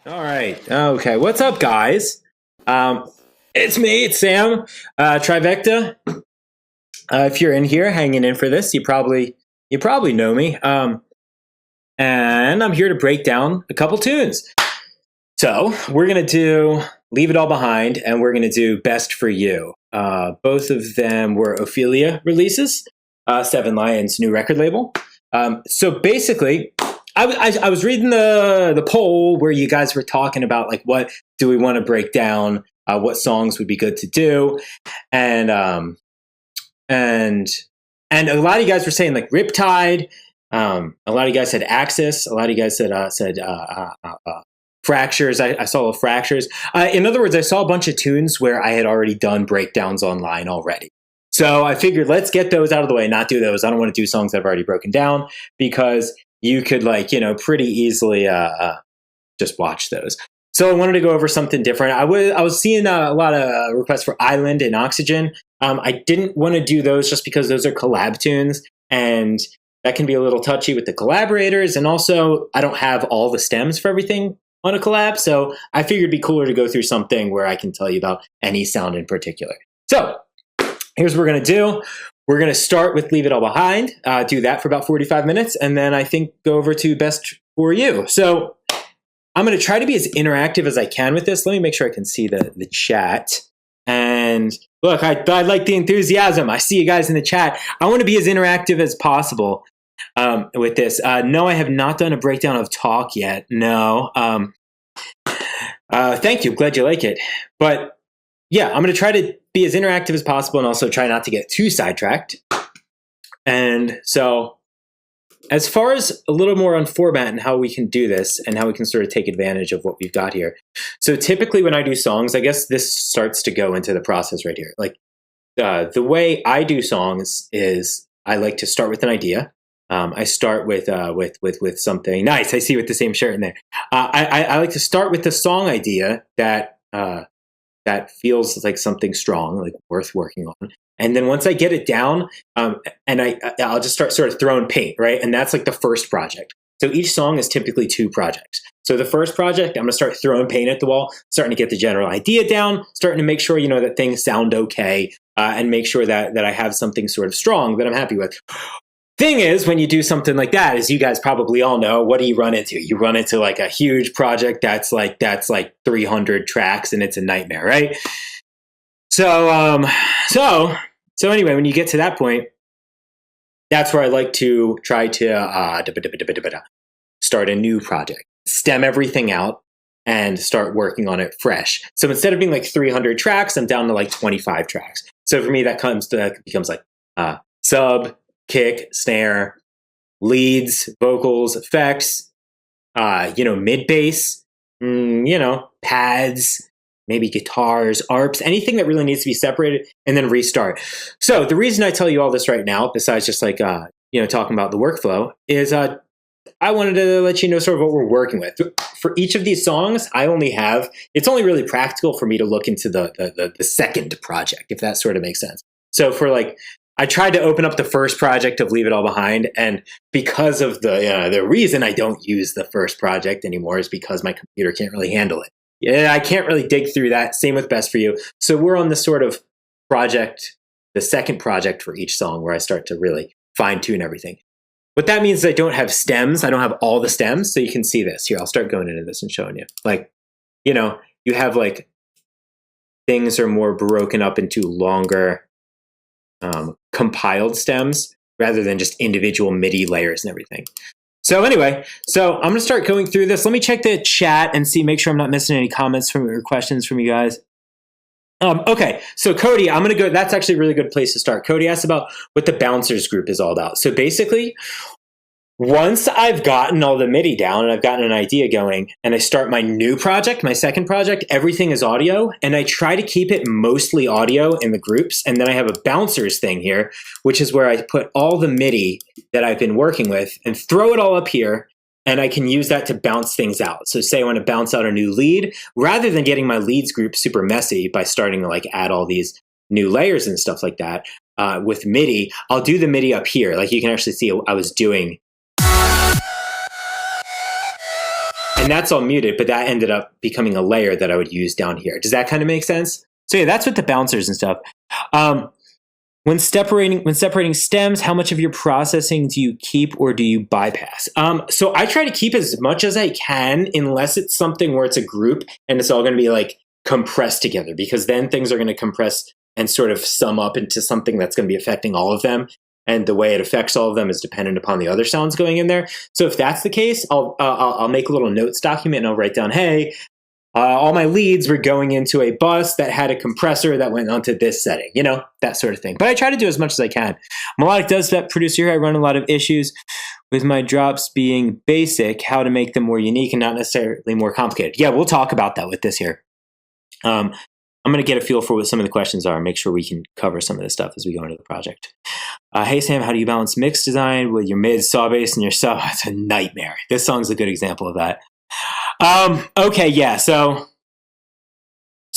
All right. Okay. What's up, guys? It's me. It's Sam. Trivecta. If you're in here hanging in for this, you probably know me. And I'm here to break down a couple tunes. So we're gonna do "Leave It All Behind" and we're gonna do "Best for You." Both of them were Ophelia releases, Seven Lions' new record label. So basically, I was reading the poll where you guys were talking about like what do we want to break down, what songs would be good to do, and and a lot of you guys were saying like Riptide. A lot of you guys said Axis. A lot of you guys said Fractures. I saw Fractures. In other words, I saw a bunch of tunes where I had already done breakdowns online already. So I figured let's get those out of the way, not do those. I don't want to do songs I've already broken down because you could pretty easily just watch those. So I wanted to go over something different. I was seeing a lot of requests for Island and Oxygen. I didn't want to do those just because those are collab tunes and that can be a little touchy with the collaborators. And also I don't have all the stems for everything on a collab. So I figured it'd be cooler to go through something where I can tell you about any sound in particular. So here's what we're going to do. We're going to start with Leave It All Behind, do that for about 45 minutes, and then I think go over to Best for You. So I'm going to try to be as interactive as I can with this. Let me make sure I can see the chat. And look, I like the enthusiasm. I see you guys in the chat. I want to be as interactive as possible with this. No, I have not done a breakdown of Talk yet. No. Thank you. Glad you like it. But yeah, I'm going to try to be as interactive as possible and also try not to get too sidetracked. And so as far as a little more on format and how we can do this and how we can sort of take advantage of what we've got here. So typically when I do songs, I guess this starts to go into the process right here. Like the way I do songs is I like to start with an idea. I start with something nice. I see you with the same shirt in there. I like to start with the song idea that feels like something strong, like worth working on. And then once I get it down, and I'll just start sort of throwing paint, right? And that's like the first project. So each song is typically two projects. So the first project, I'm going to start throwing paint at the wall, starting to get the general idea down, starting to make sure, that things sound okay, and make sure that I have something sort of strong that I'm happy with. Thing is, when you do something like that, as you guys probably all know, what do you run into? You run into like a huge project that's like 300 tracks and it's a nightmare, right? So anyway, when you get to that point, that's where I like to try to start a new project, stem everything out and start working on it fresh. So instead of being like 300 tracks, I'm down to like 25 tracks. So for me, that becomes like sub, kick, snare, leads, vocals, effects, mid bass, pads, maybe guitars, arps, anything that really needs to be separated, and then restart. So the reason I tell you all this right now, besides just like talking about the workflow, is I wanted to let you know sort of what we're working with. For each of these songs, it's only really practical for me to look into the second project, if that sort of makes sense. So for I tried to open up the first project of Leave It All Behind, and because of the reason I don't use the first project anymore is because my computer can't really handle it. Yeah, I can't really dig through that. Same with Best for You. So we're on this sort of project, the second project for each song, where I start to really fine tune everything. What that means is I don't have stems. I don't have all the stems, so you can see this. Here, I'll start going into this and showing you. You have things are more broken up into longer compiled stems rather than just individual MIDI layers and everything. So anyway, I'm going to start going through this. Let me check the chat and make sure I'm not missing any comments or questions from you guys. Okay, so Cody, I'm going to go. That's actually a really good place to start. Cody asked about what the bouncers group is all about. So basically, once I've gotten all the MIDI down and I've gotten an idea going and I start my new project, my second project, everything is audio. And I try to keep it mostly audio in the groups. And then I have a bouncers thing here, which is where I put all the MIDI that I've been working with and throw it all up here. And I can use that to bounce things out. So say I want to bounce out a new lead, rather than getting my leads group super messy by starting to add all these new layers and stuff like that with MIDI, I'll do the MIDI up here. Like you can actually see I was doing. And and that's all muted, but that ended up becoming a layer that I would use down here. Does that kind of make sense? So yeah, that's with the bouncers and stuff. When separating stems, how much of your processing do you keep or do you bypass? So I try to keep as much as I can, unless it's something where it's a group and it's all going to be like compressed together, because then things are going to compress and sort of sum up into something that's going to be affecting all of them. And the way it affects all of them is dependent upon the other sounds going in there. So if that's the case, I'll make a little notes document and I'll write down, hey, all my leads were going into a bus that had a compressor that went onto this setting, that sort of thing. But I try to do as much as I can. Melodic dubstep producer here, I run a lot of issues with my drops being basic, how to make them more unique and not necessarily more complicated. Yeah, we'll talk about that with this here. I'm going to get a feel for what some of the questions are and make sure we can cover some of this stuff as we go into the project. Hey, Sam, how do you balance mix design with your mid, saw bass, and your sub? It's a nightmare. This song's a good example of that. Okay, yeah, so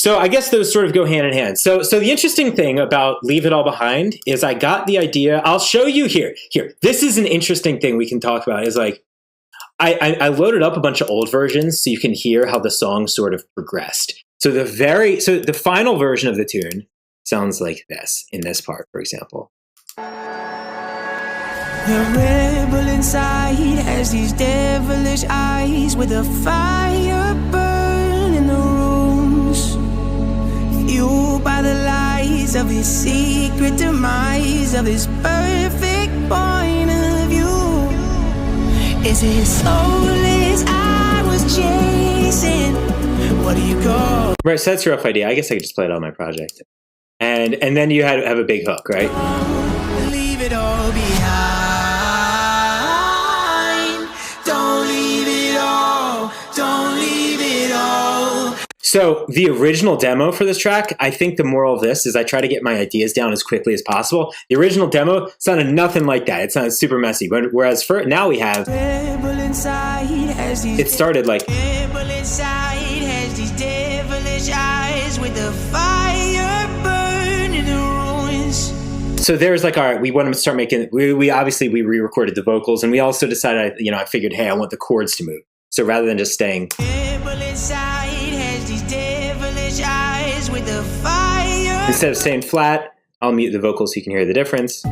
I guess those sort of go hand in hand. So the interesting thing about Leave It All Behind is I got the idea. I'll show you here. This is an interesting thing we can talk about, is like, I loaded up a bunch of old versions so you can hear how the song sort of progressed. So the final version of the tune sounds like this, in this part, for example. The rebel inside has these devilish eyes with a fire burn in the rooms, fueled by the lies of his secret demise, of his perfect point of view. Is his soulless I was chasing? What do you call? Right, so that's a rough idea. I guess I could just play it on my project. And then you have a big hook, right? Leave it all behind. Don't leave it all. Don't leave it all. So the original demo for this track, I think the moral of this is I try to get my ideas down as quickly as possible. The original demo sounded nothing like that. It sounded super messy. Whereas now we have, it started like, with the fire burning the ruins. So there's like, all right, we want to start making, we re-recorded the vocals, and we also decided, I figured, hey, I want the chords to move. So rather than just staying, instead of staying flat, I'll mute the vocals so you can hear the difference.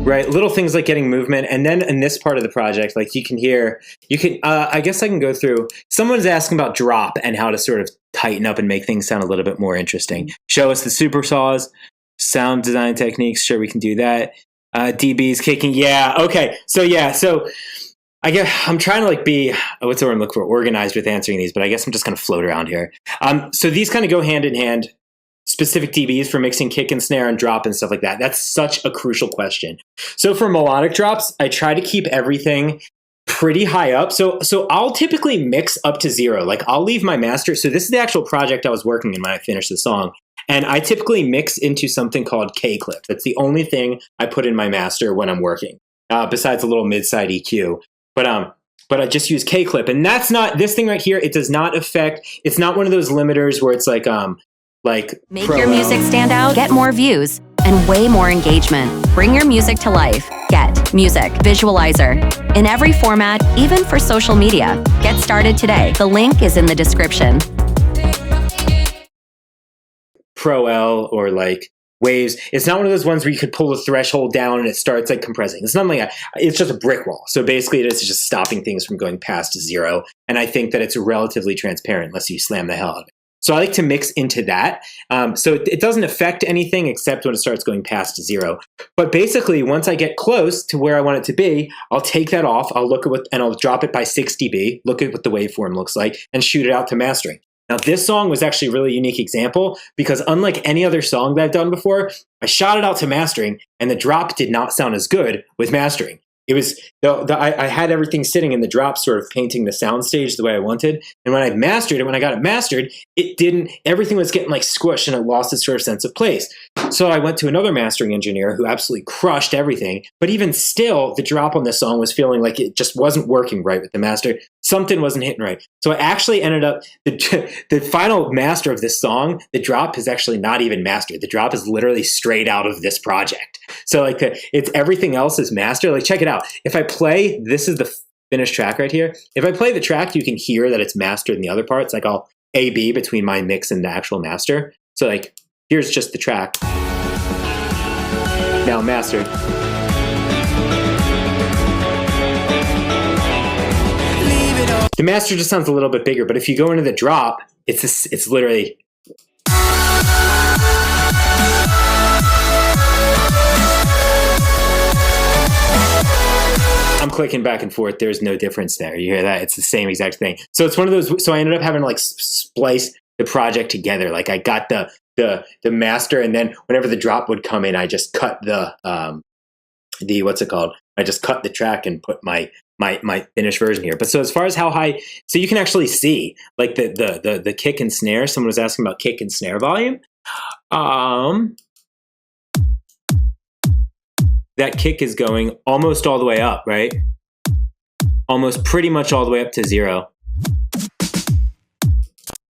Right, little things like getting movement, and then in this part of the project, like you can, I guess I can go through, someone's asking about drop and how to sort of tighten up and make things sound a little bit more interesting. Show us the super saws, sound design techniques, sure we can do that. DBs kicking, yeah, okay, so I guess I'm trying to like be, what's the word I'm looking for, organized with answering these, but I guess I'm just going to float around here. So these kind of go hand in hand. Specific DBs for mixing kick and snare and drop and stuff like that. That's such a crucial question. So for melodic drops, I try to keep everything pretty high up. So I'll typically mix up to 0. Like I'll leave my master. So this is the actual project I was working in when I finished the song. And I typically mix into something called K-clip. That's the only thing I put in my master when I'm working, besides a little mid-side EQ. But I just use K-clip. And that's not, this thing right here, it does not affect, it's not one of those limiters where it's like make your music stand out, get more views, and way more engagement. Bring your music to life. Get Music Visualizer in every format, even for social media. Get started today. The link is in the description. Pro L or like waves. It's not one of those ones where you could pull the threshold down and it starts like compressing. It's not like that. It's just a brick wall. So basically it is just stopping things from going past 0. And I think that it's relatively transparent unless you slam the hell out of it. So I like to mix into that. So it doesn't affect anything except when it starts going past 0. But basically, once I get close to where I want it to be, I'll take that off. I'll look at and I'll drop it by 6 dB, look at what the waveform looks like, and shoot it out to mastering. Now, this song was actually a really unique example because unlike any other song that I've done before, I shot it out to mastering, and the drop did not sound as good with mastering. It was, I had everything sitting in the drop sort of painting the sound stage the way I wanted. And when I mastered it, when I got it mastered, it didn't, everything was getting like squished and it lost its sort of sense of place. So I went to another mastering engineer who absolutely crushed everything. But even still, the drop on this song was feeling like it just wasn't working right with the master. something wasn't hitting right. So I actually ended up, the final master of this song, the drop is actually not even mastered. The drop is literally straight out of this project. So like it's everything else is mastered. Like check it out. If I play, this is the finished track right here. If I play the track, you can hear that it's mastered in the other parts. Like I'll A-B between my mix and the actual master. So like, here's just the track. Now mastered. The master just sounds a little bit bigger, but if you go into the drop, it's literally. I'm clicking back and forth. There's no difference there. You hear that? It's the same exact thing. So it's one of those. So I ended up having to like splice the project together. Like I got the master, and then whenever the drop would come in, I just cut the what's it called? I just cut the track and put my finished version here. But so as far as how high, so you can actually see like the kick and snare. Someone was asking about kick and snare volume. That kick is going almost all the way up, right? Almost pretty much all the way up to 0.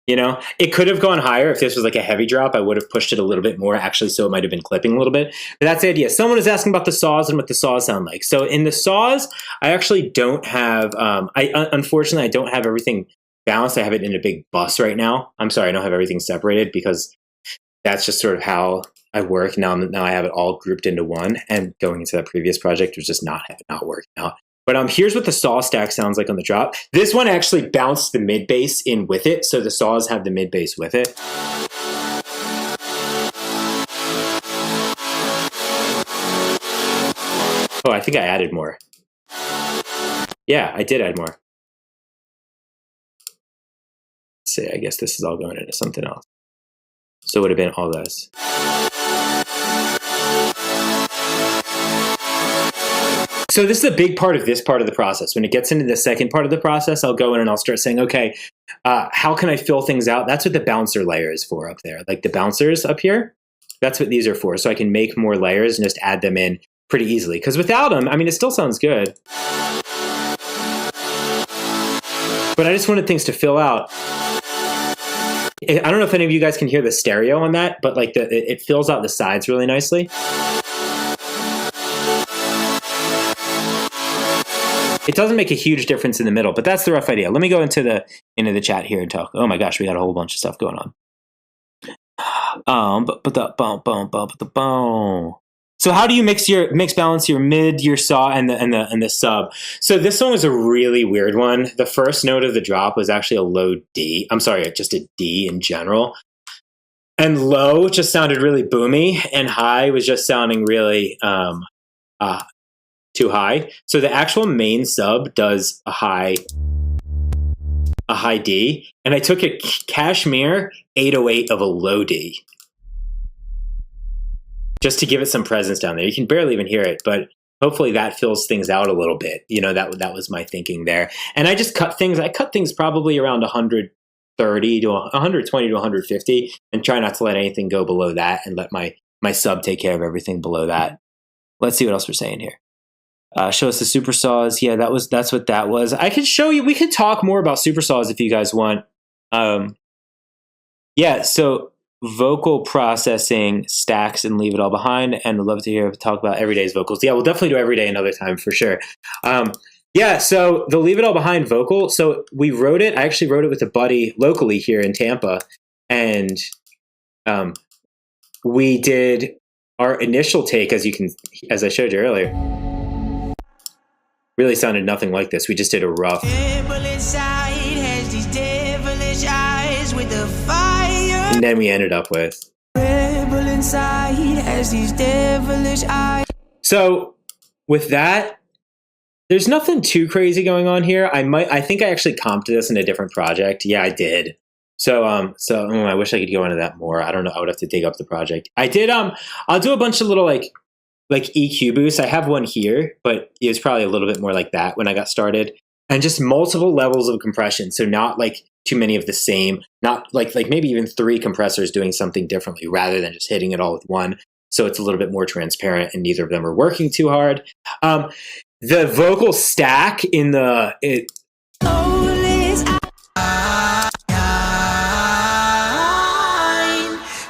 You know, it could have gone higher if this was like a heavy drop. I would have pushed it a little bit more, actually, so it might have been clipping a little bit. But that's the idea. Someone is asking about the saws and what the saws sound like. So in the saws, I actually don't have. Unfortunately, I don't have everything balanced. I have it in a big bus right now. I'm sorry, I don't have everything separated because that's just sort of how I work now. Now I have it all grouped into one. And going into that previous project was just not working out. But here's what the saw stack sounds like on the drop. This one actually bounced the mid bass in with it, so the saws have the mid bass with it. Oh, I think I added more. Yeah, I did add more. Let's see, I guess this is all going into something else. So it would have been all this. So this is a big part of this part of the process. When it gets into the second part of the process, I'll go in and I'll start saying, okay, how can I fill things out? That's what the bouncer layer is for up there. Like the bouncers up here, that's what these are for. So I can make more layers and just add them in pretty easily. Because without them, I mean, it still sounds good. But I just wanted things to fill out. I don't know if any of you guys can hear the stereo on that, but like it fills out the sides really nicely. It doesn't make a huge difference in the middle, but that's the rough idea. Let me go into the chat here and talk. Oh my gosh, we got a whole bunch of stuff going on. So how do you mix balance your mid, your saw, and the sub? So this one was a really weird one. The first note of the drop was actually a low D. I'm sorry, just a D in general. And low just sounded really boomy, and high was just sounding really too high. So the actual main sub does a high D, and I took a Cashmere 808 of a low D just to give it some presence down there. You can barely even hear it, but hopefully that fills things out a little bit. You know, that was my thinking there. And I just cut things probably around 130 to 120 to 150 and try not to let anything go below that and let my sub take care of everything below that. Let's see what else we're saying here. Show us the super saws. Yeah, that's what that was. I could show you. We could talk more about super saws if you guys want. Yeah, so vocal processing, stacks, and leave it all behind. And I'd love to hear talk about everyday's vocals. Yeah, we'll definitely do everyday another time for sure. Yeah, so the leave it all behind vocal. So we wrote it. I actually wrote it with a buddy locally here in Tampa, and we did our initial take, as I showed you earlier. Really sounded nothing like this. We just did a rough. And then we ended up with. So with that, there's nothing too crazy going on here. I think I actually comped this in a different project. Yeah, I did. So I wish I could go into that more. I don't know. I would have to dig up the project. I did. I'll do a bunch of little like EQ boosts. I have one here, but it was probably a little bit more like that when I got started. And just multiple levels of compression. So not like too many of the same, not like maybe even 3 compressors doing something differently rather than just hitting it all with one. So it's a little bit more transparent and neither of them are working too hard. The vocal stack in the...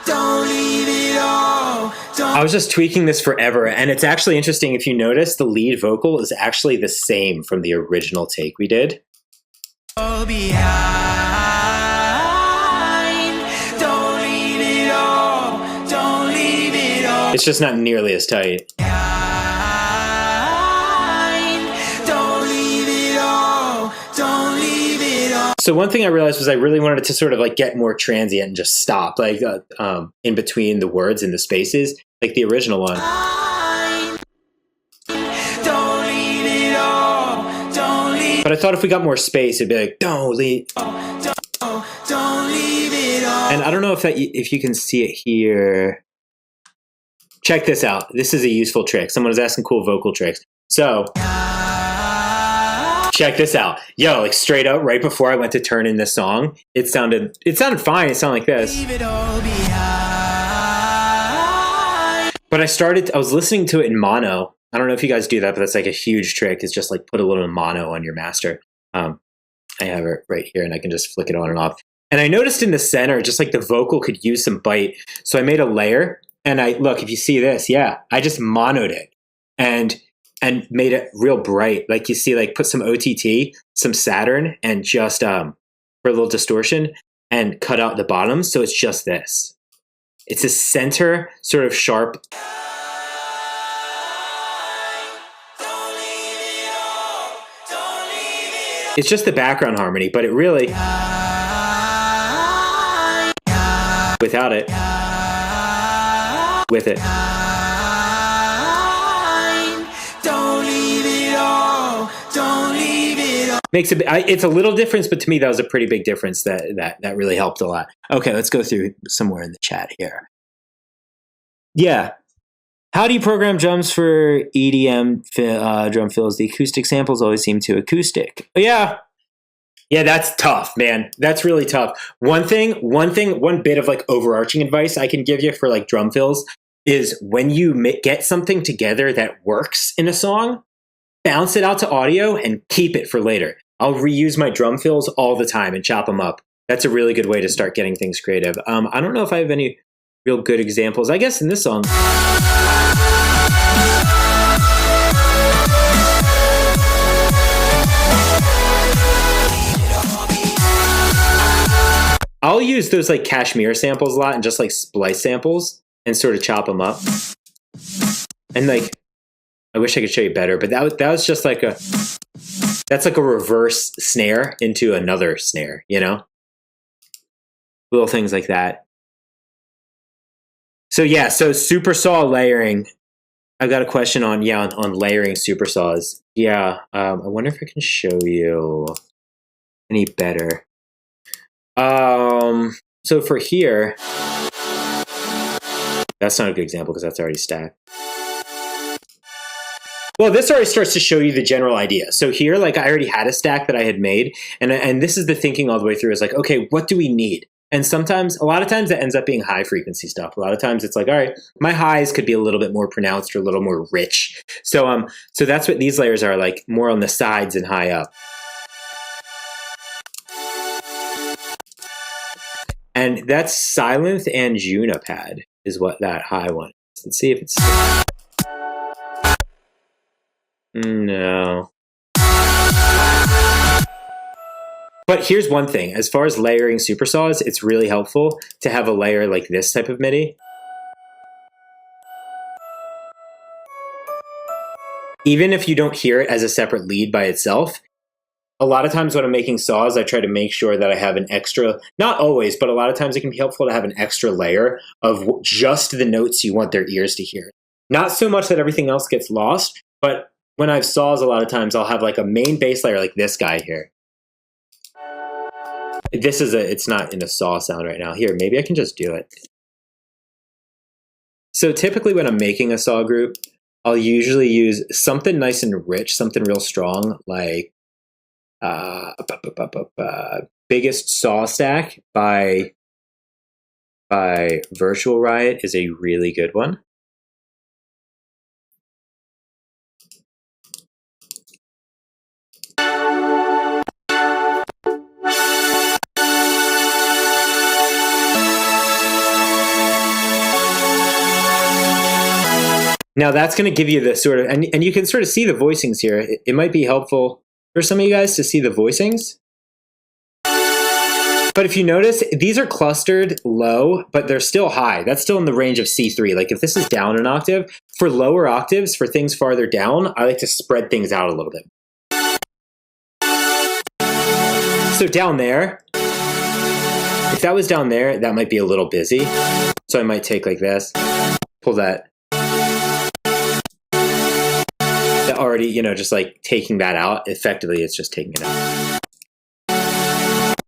Don't leave it all. I was just tweaking this forever, and it's actually interesting if you notice the lead vocal is actually the same from the original take we did. Don't behind. Don't leave it all. Don't leave it all. It's just not nearly as tight. Don't leave it all. Don't leave it all. So one thing I realized was I really wanted to sort of like get more transient and just stop, like in between the words and the spaces, like the original one. Don't leave it all. Don't leave. But I thought if we got more space, it'd be like, don't leave. Don't leave it all. And I don't know if you can see it here. Check this out. This is a useful trick. Someone was asking cool vocal tricks. So check this out. Yo, like straight up right before I went to turn in this song, it sounded fine. It sounded like this. Leave it all behind. But I was listening to it in mono. I don't know if you guys do that, but that's like a huge trick. Is just like put a little mono on your master. I have it right here and I can just flick it on and off. And I noticed in the center, just like the vocal could use some bite. So I made a layer and look, if you see this, yeah, I just monoed it and made it real bright. Like you see, like put some OTT, some Saturn, and just for a little distortion and cut out the bottom. So it's just this. It's a center sort of sharp. It's just the background harmony, but it really, without it, with it. Don't leave it all. Don't leave it all. It's a little difference, but to me that was a pretty big difference that really helped a lot. Okay, let's go through somewhere in the chat here. Yeah. How do you program drums for EDM drum fills? The acoustic samples always seem too acoustic. Yeah, that's tough, man. That's really tough. One bit of like overarching advice I can give you for like drum fills is when you get something together that works in a song, bounce it out to audio and keep it for later. I'll reuse my drum fills all the time and chop them up. That's a really good way to start getting things creative. I don't know if I have any real good examples. I guess in this song. I'll use those like Kashmir samples a lot and just like splice samples and sort of chop them up. And like, I wish I could show you better, but that was just like that's like a reverse snare into another snare, you know? Little things like that. So yeah, so super saw layering. I've got a question on layering super saws. Yeah, I wonder if I can show you any better. So for here, that's not a good example because that's already stacked. Well, this already starts to show you the general idea. So here, like I already had a stack that I had made, and this is the thinking all the way through is like, okay, what do we need? And a lot of times that ends up being high frequency stuff. A lot of times it's like, all right, my highs could be a little bit more pronounced or a little more rich. So that's what these layers are, like more on the sides and high up. And that's Sylenth and Junipad is what that high one is. Let's see if it's... No. But here's one thing. As far as layering supersaws, it's really helpful to have a layer like this type of MIDI. Even if you don't hear it as a separate lead by itself, a lot of times when I'm making saws, I try to make sure that I have an extra, not always, but a lot of times it can be helpful to have an extra layer of just the notes you want their ears to hear. Not so much that everything else gets lost, but when I have saws, a lot of times I'll have like a main bass layer like this guy here. It's not in a saw sound right now. Here, maybe I can just do it. So typically when I'm making a saw group, I'll usually use something nice and rich, something real strong, like Biggest Saw Stack by Virtual Riot is a really good one. Now that's going to give you the sort of, and you can sort of see the voicings here. It might be helpful for some of you guys to see the voicings. But if you notice, these are clustered low, but they're still high. That's still in the range of C3. Like if this is down an octave, for lower octaves, for things farther down, I like to spread things out a little bit. So down there, if that was down there, that might be a little busy. So I might take like this, pull that. That already, you know, just like taking that out, effectively it's just taking it out.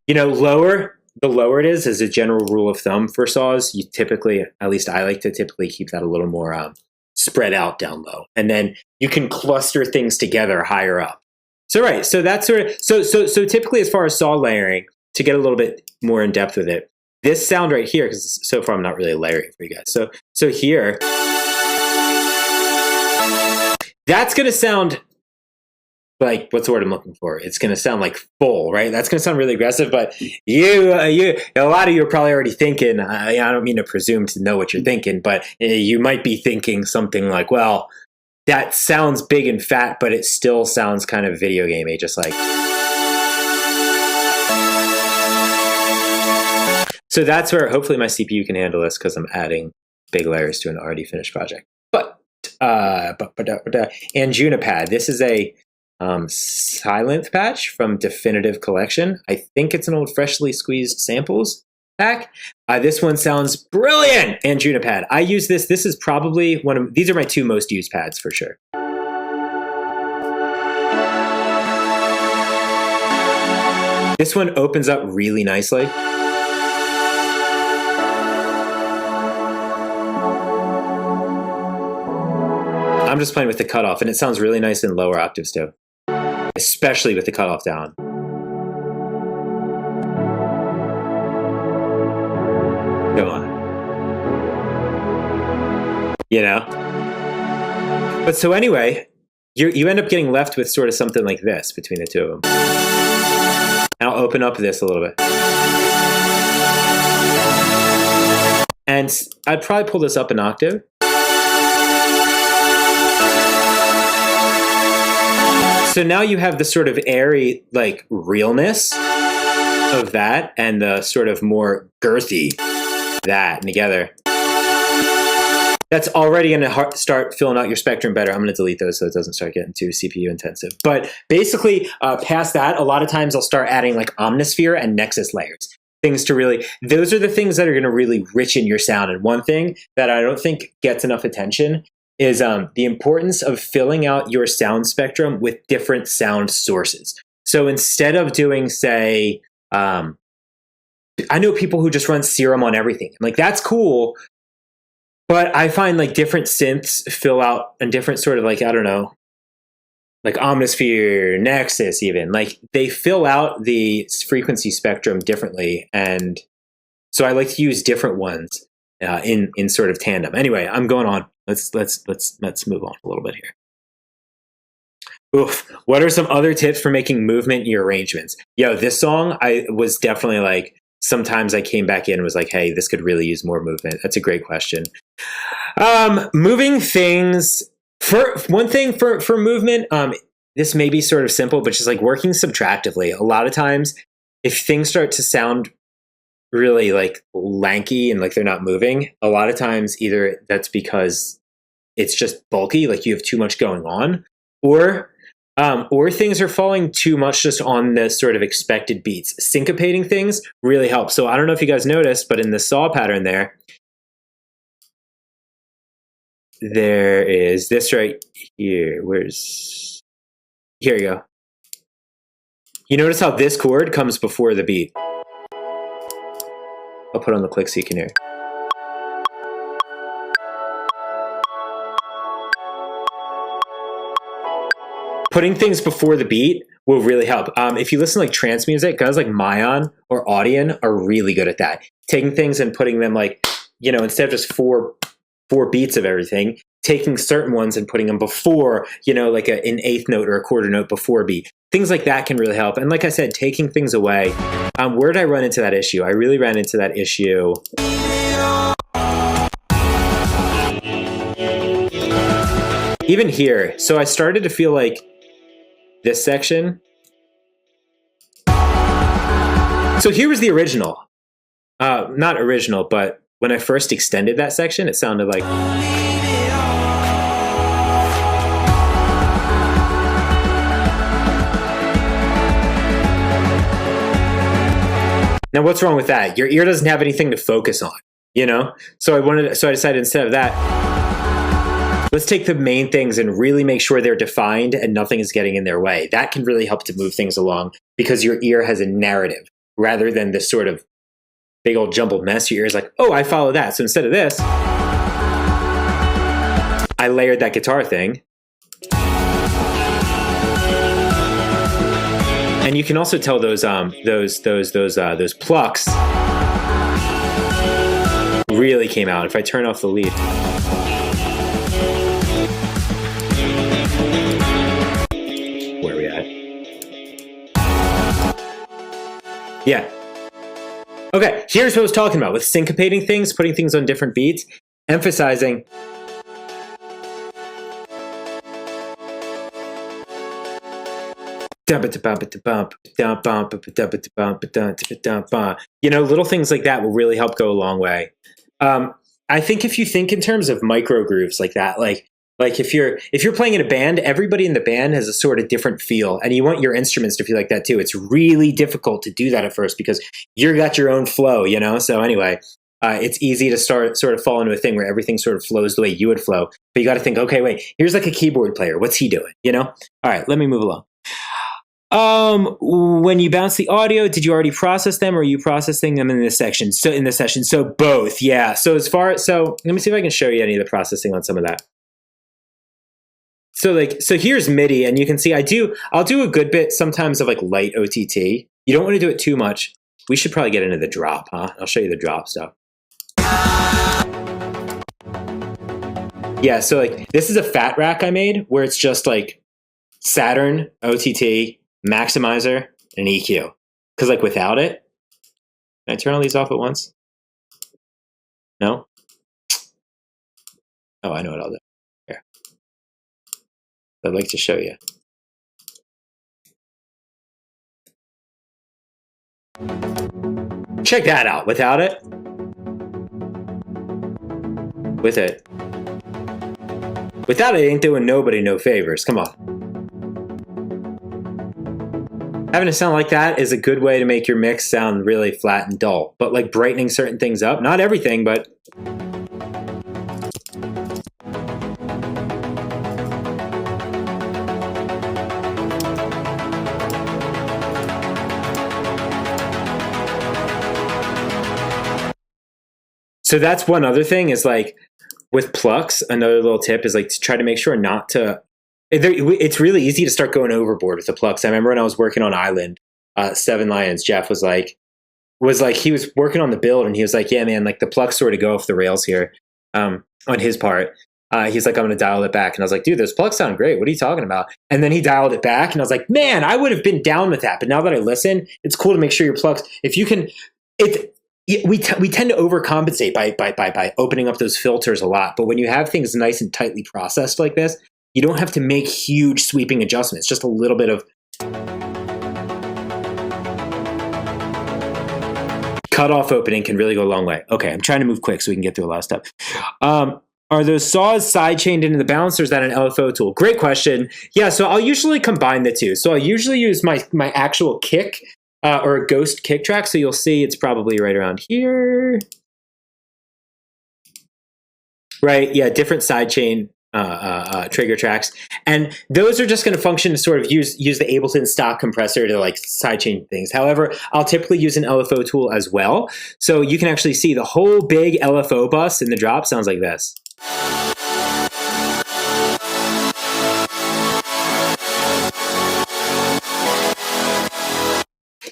You know, the lower it is, as a general rule of thumb for saws, you typically, at least I like to typically keep that a little more spread out down low. And then you can cluster things together higher up. So right, so that's sort of, so typically as far as saw layering, to get a little bit more in depth with it, this sound right here, because so far I'm not really layering for you guys. So here, that's going to sound like, what's the word I'm looking for? It's going to sound like full, right? That's going to sound really aggressive, but a lot of you are probably already thinking, I don't mean to presume to know what you're thinking, but you might be thinking something like, well, that sounds big and fat, but it still sounds kind of video gamey, just like. So that's where hopefully my CPU can handle this, because I'm adding big layers to an already finished project. But and Junipad, this is a Silent patch from Definitive Collection. I think it's an old Freshly Squeezed Samples pack. This one sounds brilliant. And Junipad, I use this. This is probably these are my two most used pads for sure. This one opens up really nicely. I'm just playing with the cutoff, and it sounds really nice in lower octaves too, especially with the cutoff down. Go on. You know? But so anyway, you end up getting left with sort of something like this between the two of them. And I'll open up this a little bit. And I'd probably pull this up an octave. So now you have the sort of airy, like, realness of that and the sort of more girthy that together. That's already going to start filling out your spectrum better. I'm going to delete those so it doesn't start getting too CPU intensive. But basically, past that, a lot of times I'll start adding like Omnisphere and Nexus layers. Things to really, those are the things that are going to really richen your sound. And one thing that I don't think gets enough attention is the importance of filling out your sound spectrum with different sound sources. So instead of doing, say, I know people who just run Serum on everything. Like, that's cool, but I find like different synths fill out and different sort of like, I don't know, like Omnisphere, Nexus even, like they fill out the frequency spectrum differently. And so I like to use different ones in sort of tandem. Anyway, I'm going on. Let's move on a little bit here. Oof. What are some other tips for making movement in your arrangements? Yo, this song, I was definitely like, sometimes I came back in and was like, hey, this could really use more movement. That's a great question. Moving things, for one thing for movement, this may be sort of simple, but just like working subtractively. A lot of times, if things start to sound really like lanky and like they're not moving, a lot of times either that's because it's just bulky, like you have too much going on, or things are falling too much just on the sort of expected beats. Syncopating things really helps. So I don't know if you guys noticed, but in the saw pattern there is this right here. Here you go. You notice how this chord comes before the beat. I'll put on the click so you can hear. Putting things before the beat will really help. If you listen to like trance music, guys like Mayan or Audion are really good at that. Taking things and putting them like, you know, instead of just four beats of everything, taking certain ones and putting them before, you know, like an eighth note or a quarter note before beat. Things like that can really help. And like I said, taking things away. Where did I run into that issue? I really ran into that issue. even here. So I started to feel like this section. So here was the original. Not original, but when I first extended that section, it sounded like. Now, what's wrong with that? Your ear doesn't have anything to focus on, you know? So I decided instead of that, let's take the main things and really make sure they're defined and nothing is getting in their way. That can really help to move things along because your ear has a narrative rather than this sort of big old jumbled mess. Your ear is like, oh, I follow that. So instead of this, I layered that guitar thing. And you can also tell those plucks really came out. If I turn off the lead. Where are we at? Yeah. Okay, here's what I was talking about with syncopating things, putting things on different beats, emphasizing. You know, little things like that will really help go a long way. I think if you think in terms of micro grooves like that, like if you're playing in a band, everybody in the band has a sort of different feel, and you want your instruments to feel like that too. It's really difficult to do that at first because you got your own flow, you know. So anyway, it's easy to sort of fall into a thing where everything sort of flows the way you would flow. But you got to think, okay, wait, here's like a keyboard player. What's he doing? You know? All right, let me move along. When you bounce the audio, did you already process them or are you processing them in this section? So in this session, so both, yeah. So let me see if I can show you any of the processing on some of that. So here's MIDI, and you can see I'll do a good bit sometimes of like light OTT. You don't want to do it too much. We should probably get into the drop, huh? I'll show you the drop stuff. Yeah, so like this is a fat rack I made where it's just like Saturn, OTT, maximizer, and EQ. Because like without it, can I turn all these off at once? No? Oh, I know what I'll do. Here. I'd like to show you. Check that out. Without it. With it. Without it, ain't doing nobody no favors. Come on. Having a sound like that is a good way to make your mix sound really flat and dull. But like brightening certain things up, not everything, but... So that's one other thing is like with plucks, another little tip is like to try to make sure not to... It's really easy to start going overboard with the plucks. I remember when I was working on Island, Seven Lions, Jeff was like, he was working on the build and he was like, yeah, man, like the plucks sort of go off the rails here on his part. He's like, I'm going to dial it back. And I was like, dude, those plucks sound great. What are you talking about? And then he dialed it back and I was like, man, I would have been down with that. But now that I listen, it's cool to make sure your plucks, if you can, we tend to overcompensate by opening up those filters a lot. But when you have things nice and tightly processed like this, you don't have to make huge sweeping adjustments. Just a little bit of cutoff opening can really go a long way. Okay, I'm trying to move quick so we can get through a lot of stuff. Are those saws side-chained into the balance, or is that an LFO tool? Great question. Yeah, so I'll usually combine the two. So I'll usually use my actual kick or a ghost kick track. So you'll see it's probably right around here. Right, yeah, different sidechain trigger tracks, and those are just going to function to sort of use the Ableton stock compressor to like sidechain things. However, I'll typically use an LFO tool as well, so you can actually see the whole big LFO bus in the drop sounds like this.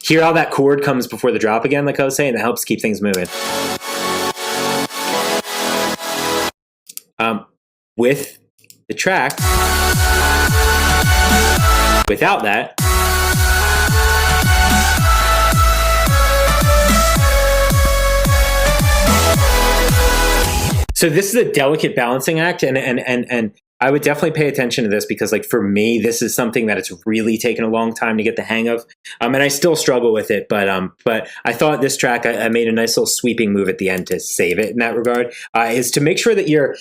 Hear how that chord comes before the drop again, like I was saying? That helps keep things moving. With the track, without that, so this is a delicate balancing act, and I would definitely pay attention to this because, like, for me, this is something that it's really taken a long time to get the hang of, and I still struggle with it. But I thought this track, I made a nice little sweeping move at the end to save it in that regard. Is to make sure that your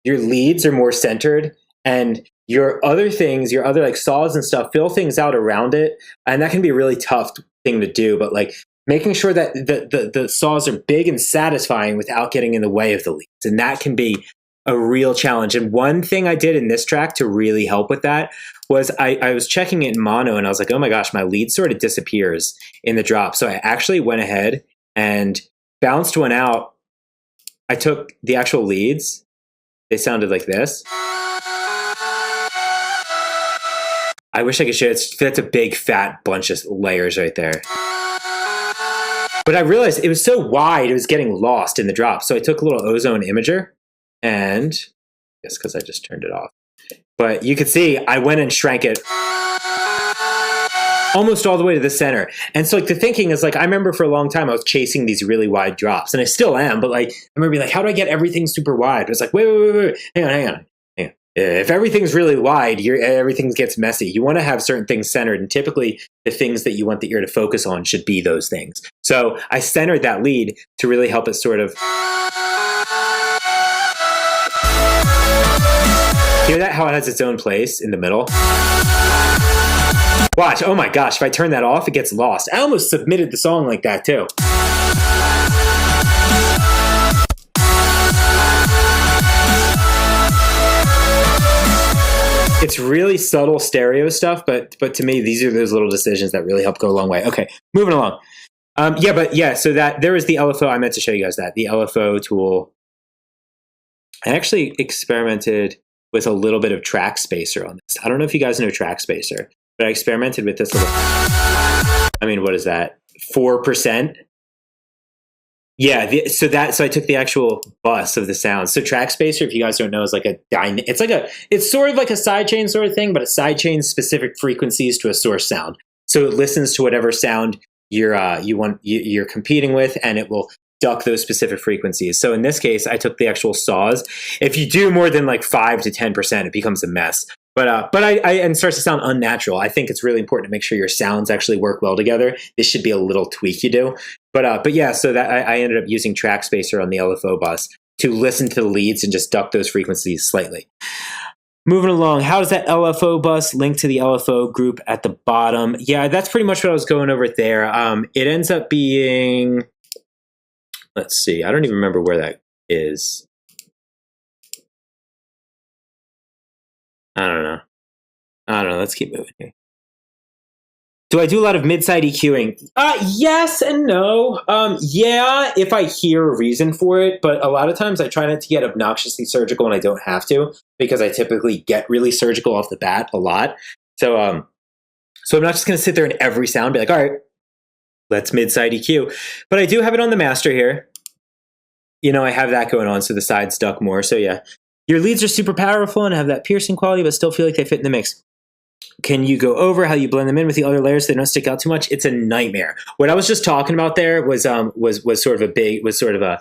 leads are more centered, and your other things, your other like saws and stuff, fill things out around it, and that can be a really tough thing to do. But like making sure that the saws are big and satisfying without getting in the way of the leads, and that can be a real challenge. And one thing I did in this track to really help with that was I was checking it in mono, and I was like, oh my gosh, my lead sort of disappears in the drop. So I actually went ahead and bounced one out. I took the actual leads. They sounded like this. I wish I could show it. That's a big fat bunch of layers right there. But I realized it was so wide, it was getting lost in the drop. So I took a little ozone imager, and I guess because I just turned it off. But you could see I went and shrank it almost all the way to the center. And so like the thinking is like, I remember for a long time I was chasing these really wide drops, and I still am, but like I remember being like, how do I get everything super wide? It was like, wait, hang on. If everything's really wide, everything gets messy. You want to have certain things centered, and typically the things that you want the ear to focus on should be those things. So I centered that lead to really help it sort of. Hear that? How it has its own place in the middle? Watch. Oh my gosh. If I turn that off, it gets lost. I almost submitted the song like that too. It's really subtle stereo stuff, but to me, these are those little decisions that really help go a long way. Okay, moving along. So that there is the LFO. I meant to show you guys that. The LFO tool. I actually experimented with a little bit of track spacer on this. I don't know if you guys know track spacer, but I experimented with this little. I mean, what is that? 4%? Yeah, so I took the actual bus of the sound. So track spacer, if you guys don't know, is like it's sort of like a sidechain sort of thing, but it sidechains specific frequencies to a source sound. So it listens to whatever sound you're competing with, and it will duck those specific frequencies. So in this case, I took the actual saws. If you do more than like 5 to 10%, it becomes a mess. But it starts to sound unnatural. I think it's really important to make sure your sounds actually work well together. This should be a little tweak you do. But yeah, so that I ended up using track spacer on the LFO bus to listen to the leads and just duck those frequencies slightly. Moving along, how does that LFO bus link to the LFO group at the bottom? Yeah, that's pretty much what I was going over there. It ends up being, let's see, I don't even remember where that is. I don't know. Let's keep moving here. Do I do a lot of mid-side EQing? Yes and no. Yeah, if I hear a reason for it, but a lot of times I try not to get obnoxiously surgical, and I don't have to, because I typically get really surgical off the bat a lot. So I'm not just going to sit there in every sound be like, all right, let's mid-side EQ. But I do have it on the master here. You know, I have that going on, so the sides duck more. So yeah, your leads are super powerful and have that piercing quality, but still feel like they fit in the mix. Can you go over how you blend them in with the other layers so they don't stick out too much? It's a nightmare. What I was just talking about there was sort of a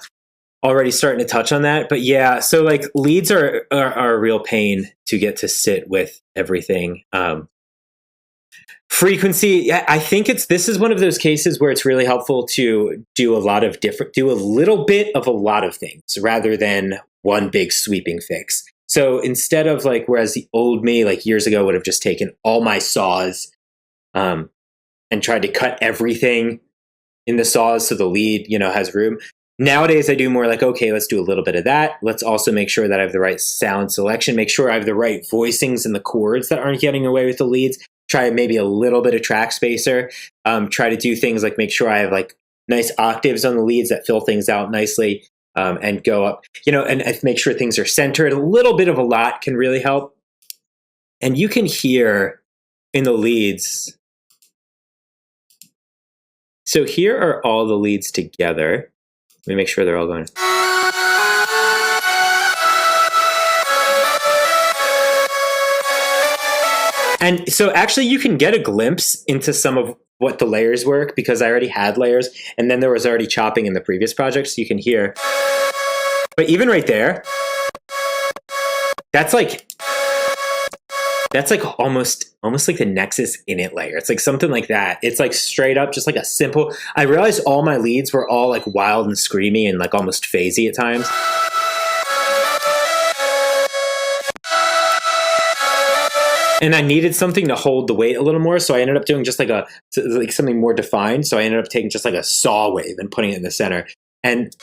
already starting to touch on that. But yeah, so like leads are a real pain to get to sit with everything. Frequency, I think this is one of those cases where it's really helpful to do a little bit of a lot of things rather than one big sweeping fix. So instead of like, whereas the old me, like years ago, would have just taken all my saws and tried to cut everything in the saws so the lead, has room. Nowadays, I do more like, okay, let's do a little bit of that. Let's also make sure that I have the right sound selection, make sure I have the right voicings in the chords that aren't getting away with the leads. Try maybe a little bit of track spacer. Try to do things like make sure I have like nice octaves on the leads that fill things out nicely. And go up, and make sure things are centered. A little bit of a lot can really help. And you can hear in the leads. So here are all the leads together. Let me make sure they're all going. And so actually you can get a glimpse into some of what the layers work because I already had layers, and then there was already chopping in the previous project, so you can hear. But even right there, That's like almost like the Nexus Init layer. It's like something like that. It's like straight up just like a simple. I realized all my leads were all like wild and screamy and like almost phasey at times. And I needed something to hold the weight a little more, so I ended up doing just like something more defined. So I ended up taking just like a saw wave and putting it in the center. And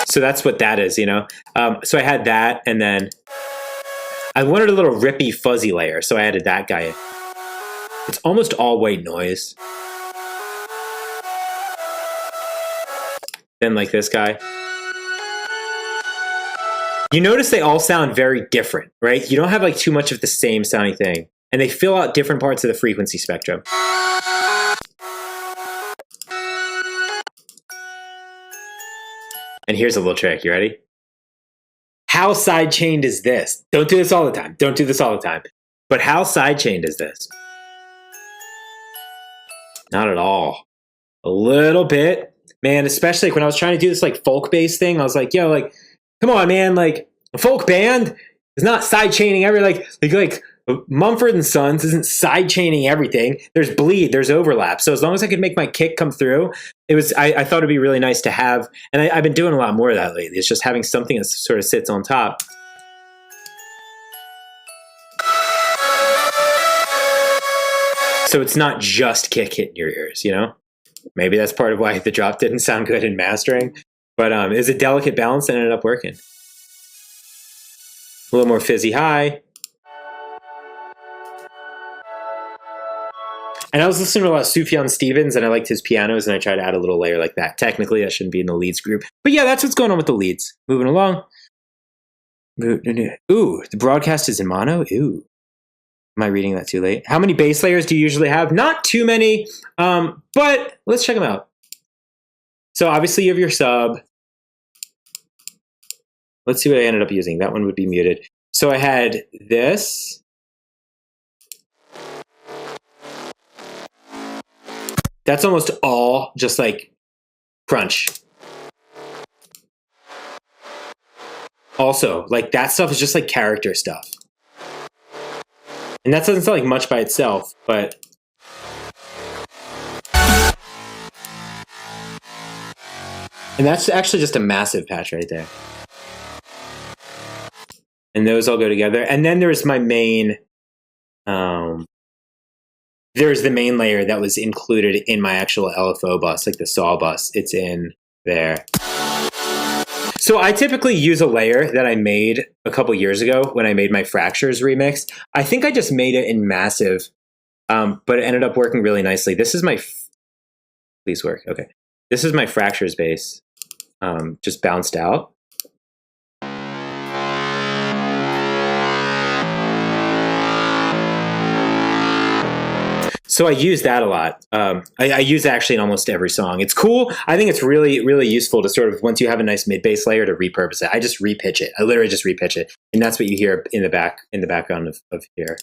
so that's what that is, you know? So I had that, and then I wanted a little rippy, fuzzy layer, so I added that guy in. It's almost all white noise. Then like this guy. You notice they all sound very different, right? You don't have like too much of the same sounding thing. And they fill out different parts of the frequency spectrum. And here's a little trick. You ready? How sidechained is this? Don't do this all the time. Don't do this all the time. But how sidechained is this? Not at all. A little bit. Man, especially like when I was trying to do this like folk bass thing, I was like, yo, like, come on, man, like a folk band is not sidechaining every like Mumford and Sons isn't sidechaining everything. There's bleed, there's overlap. So as long as I could make my kick come through, it was I thought it'd be really nice to have, and I've been doing a lot more of that lately. It's just having something that sort of sits on top. So it's not just kick hitting your ears, you know? Maybe that's part of why the drop didn't sound good in mastering. But it was a delicate balance and ended up working. A little more fizzy high. And I was listening to a lot of Sufjan Stevens, and I liked his pianos, and I tried to add a little layer like that. Technically, that shouldn't be in the leads group. But yeah, that's what's going on with the leads. Moving along. Ooh, the broadcast is in mono? Ooh. Am I reading that too late? How many bass layers do you usually have? Not too many, but let's check them out. So obviously you have your sub. Let's see what I ended up using. That one would be muted. So I had this. That's almost all just like crunch. Also, like that stuff is just like character stuff. And that doesn't sound like much by itself, but and that's actually just a massive patch right there. And those all go together. And then there's my main, there's the main layer that was included in my actual LFO bus, like the saw bus. It's in there. So I typically use a layer that I made a couple years ago when I made my Fractures remix. I think I just made it in Massive, but it ended up working really nicely. This is my, please work, okay. This is my Fractures bass, just bounced out. So I use that a lot. I use it actually in almost every song. It's cool. I think it's really, really useful to sort of, once you have a nice mid bass layer, to repurpose it. I just repitch it. I literally just repitch it. And that's what you hear in the background of here.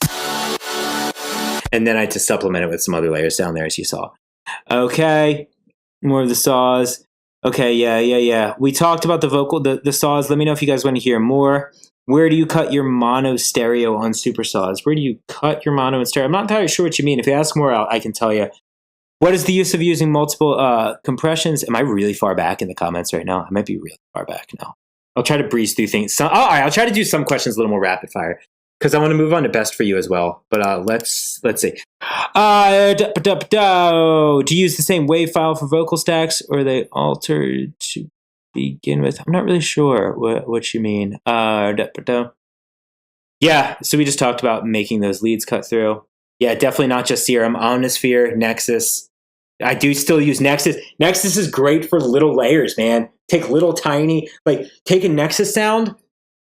And then I just supplement it with some other layers down there, as you saw. Okay, more of the saws. Okay, yeah. We talked about the vocal, the saws. Let me know if you guys want to hear more. Where do you cut your mono stereo on super saws? Where do you cut your mono and stereo? I'm not entirely sure what you mean. If you ask more, I can tell you. What is the use of using multiple compressions? Am I really far back in the comments right now? I might be really far back now. I'll try to breeze through things. All right, I'll try to do some questions a little more rapid fire because I want to move on to best for you as well. But let's see. Do you use the same wave file for vocal stacks, or are they altered to begin with? I'm not really sure what you mean. Yeah, so we just talked about making those leads cut through. Yeah, definitely not just Serum, Omnisphere, Nexus. I do still use Nexus. Nexus is great for little layers, man. Take little tiny, like take a Nexus sound,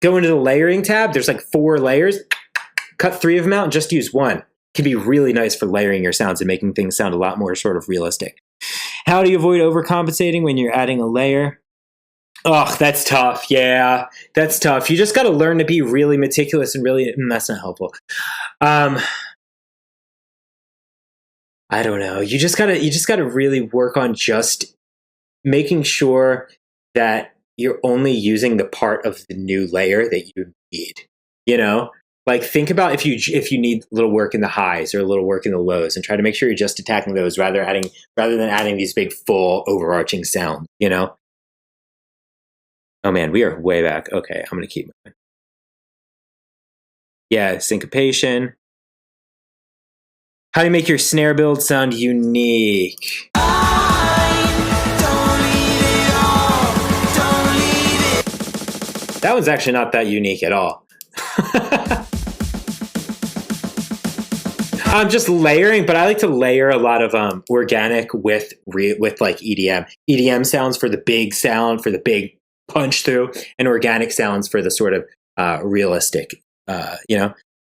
go into the layering tab. There's like 4 layers. Cut 3 of them out and just use one. Can be really nice for layering your sounds and making things sound a lot more sort of realistic. How do you avoid overcompensating when you're adding a layer? Oh, that's tough. Yeah, that's tough. You just got to learn to be really meticulous and really, that's not helpful. I don't know. You just gotta really work on just making sure that you're only using the part of the new layer that you need, you know? Like think about if you need a little work in the highs or a little work in the lows, and try to make sure you're just attacking those rather than adding these big full overarching sounds, you know? Oh man, we are way back. Okay, I'm gonna keep moving. Yeah, syncopation. How do you make your snare build sound unique? That one's actually not that unique at all. I'm just layering, but I like to layer a lot of organic with like EDM. EDM sounds for the big sound, for the big punch through, and organic sounds for the sort of realistic,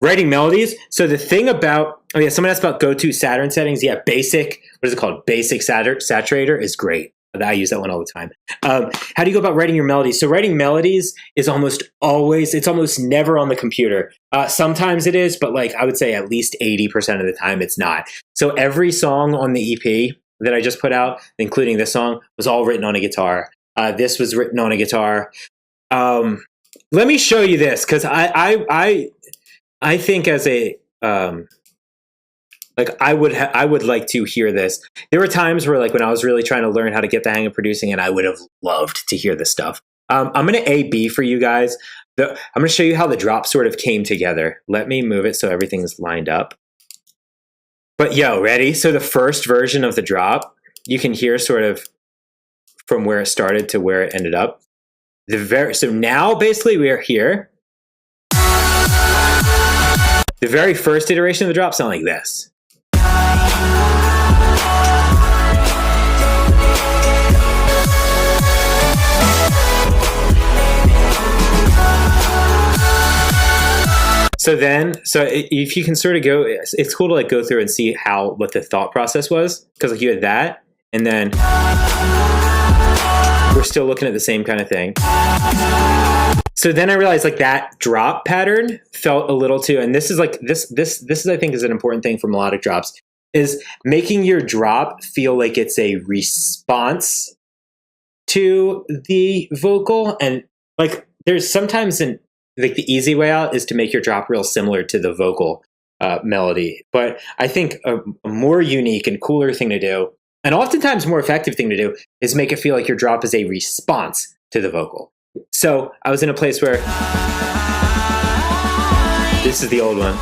writing melodies. So the thing about, someone asked about go-to Saturn settings. Yeah, basic, what is it called? Basic Saturator is great. I use that one all the time. How do you go about writing your melodies? So writing melodies is almost never on the computer. Sometimes it is, but like I would say at least 80% of the time it's not. So every song on the EP that I just put out, including this song, was all written on a guitar. This was written on a guitar. Let me show you this, because I think as a I would like to hear this. There were times where, like, when I was really trying to learn how to get the hang of producing, and I would have loved to hear this stuff. I'm going to A-B for you guys. I'm going to show you how the drop sort of came together. Let me move it so everything's lined up. But ready? So the first version of the drop, you can hear sort of from where it started to where it ended up. So now basically we are here. The very first iteration of the drop sounded like this. So if you can sort of go, it's cool to like go through and see what the thought process was, because like you had that, and then we're still looking at the same kind of thing. So then I realized like that drop pattern felt a little too, and this is like this is I think is an important thing for melodic drops, is making your drop feel like it's a response to the vocal. And like there's sometimes like the easy way out is to make your drop real similar to the vocal melody. But I think a more unique and cooler thing to do, and oftentimes more effective thing to do, is make it feel like your drop is a response to the vocal. So I was in a place where this is the old one.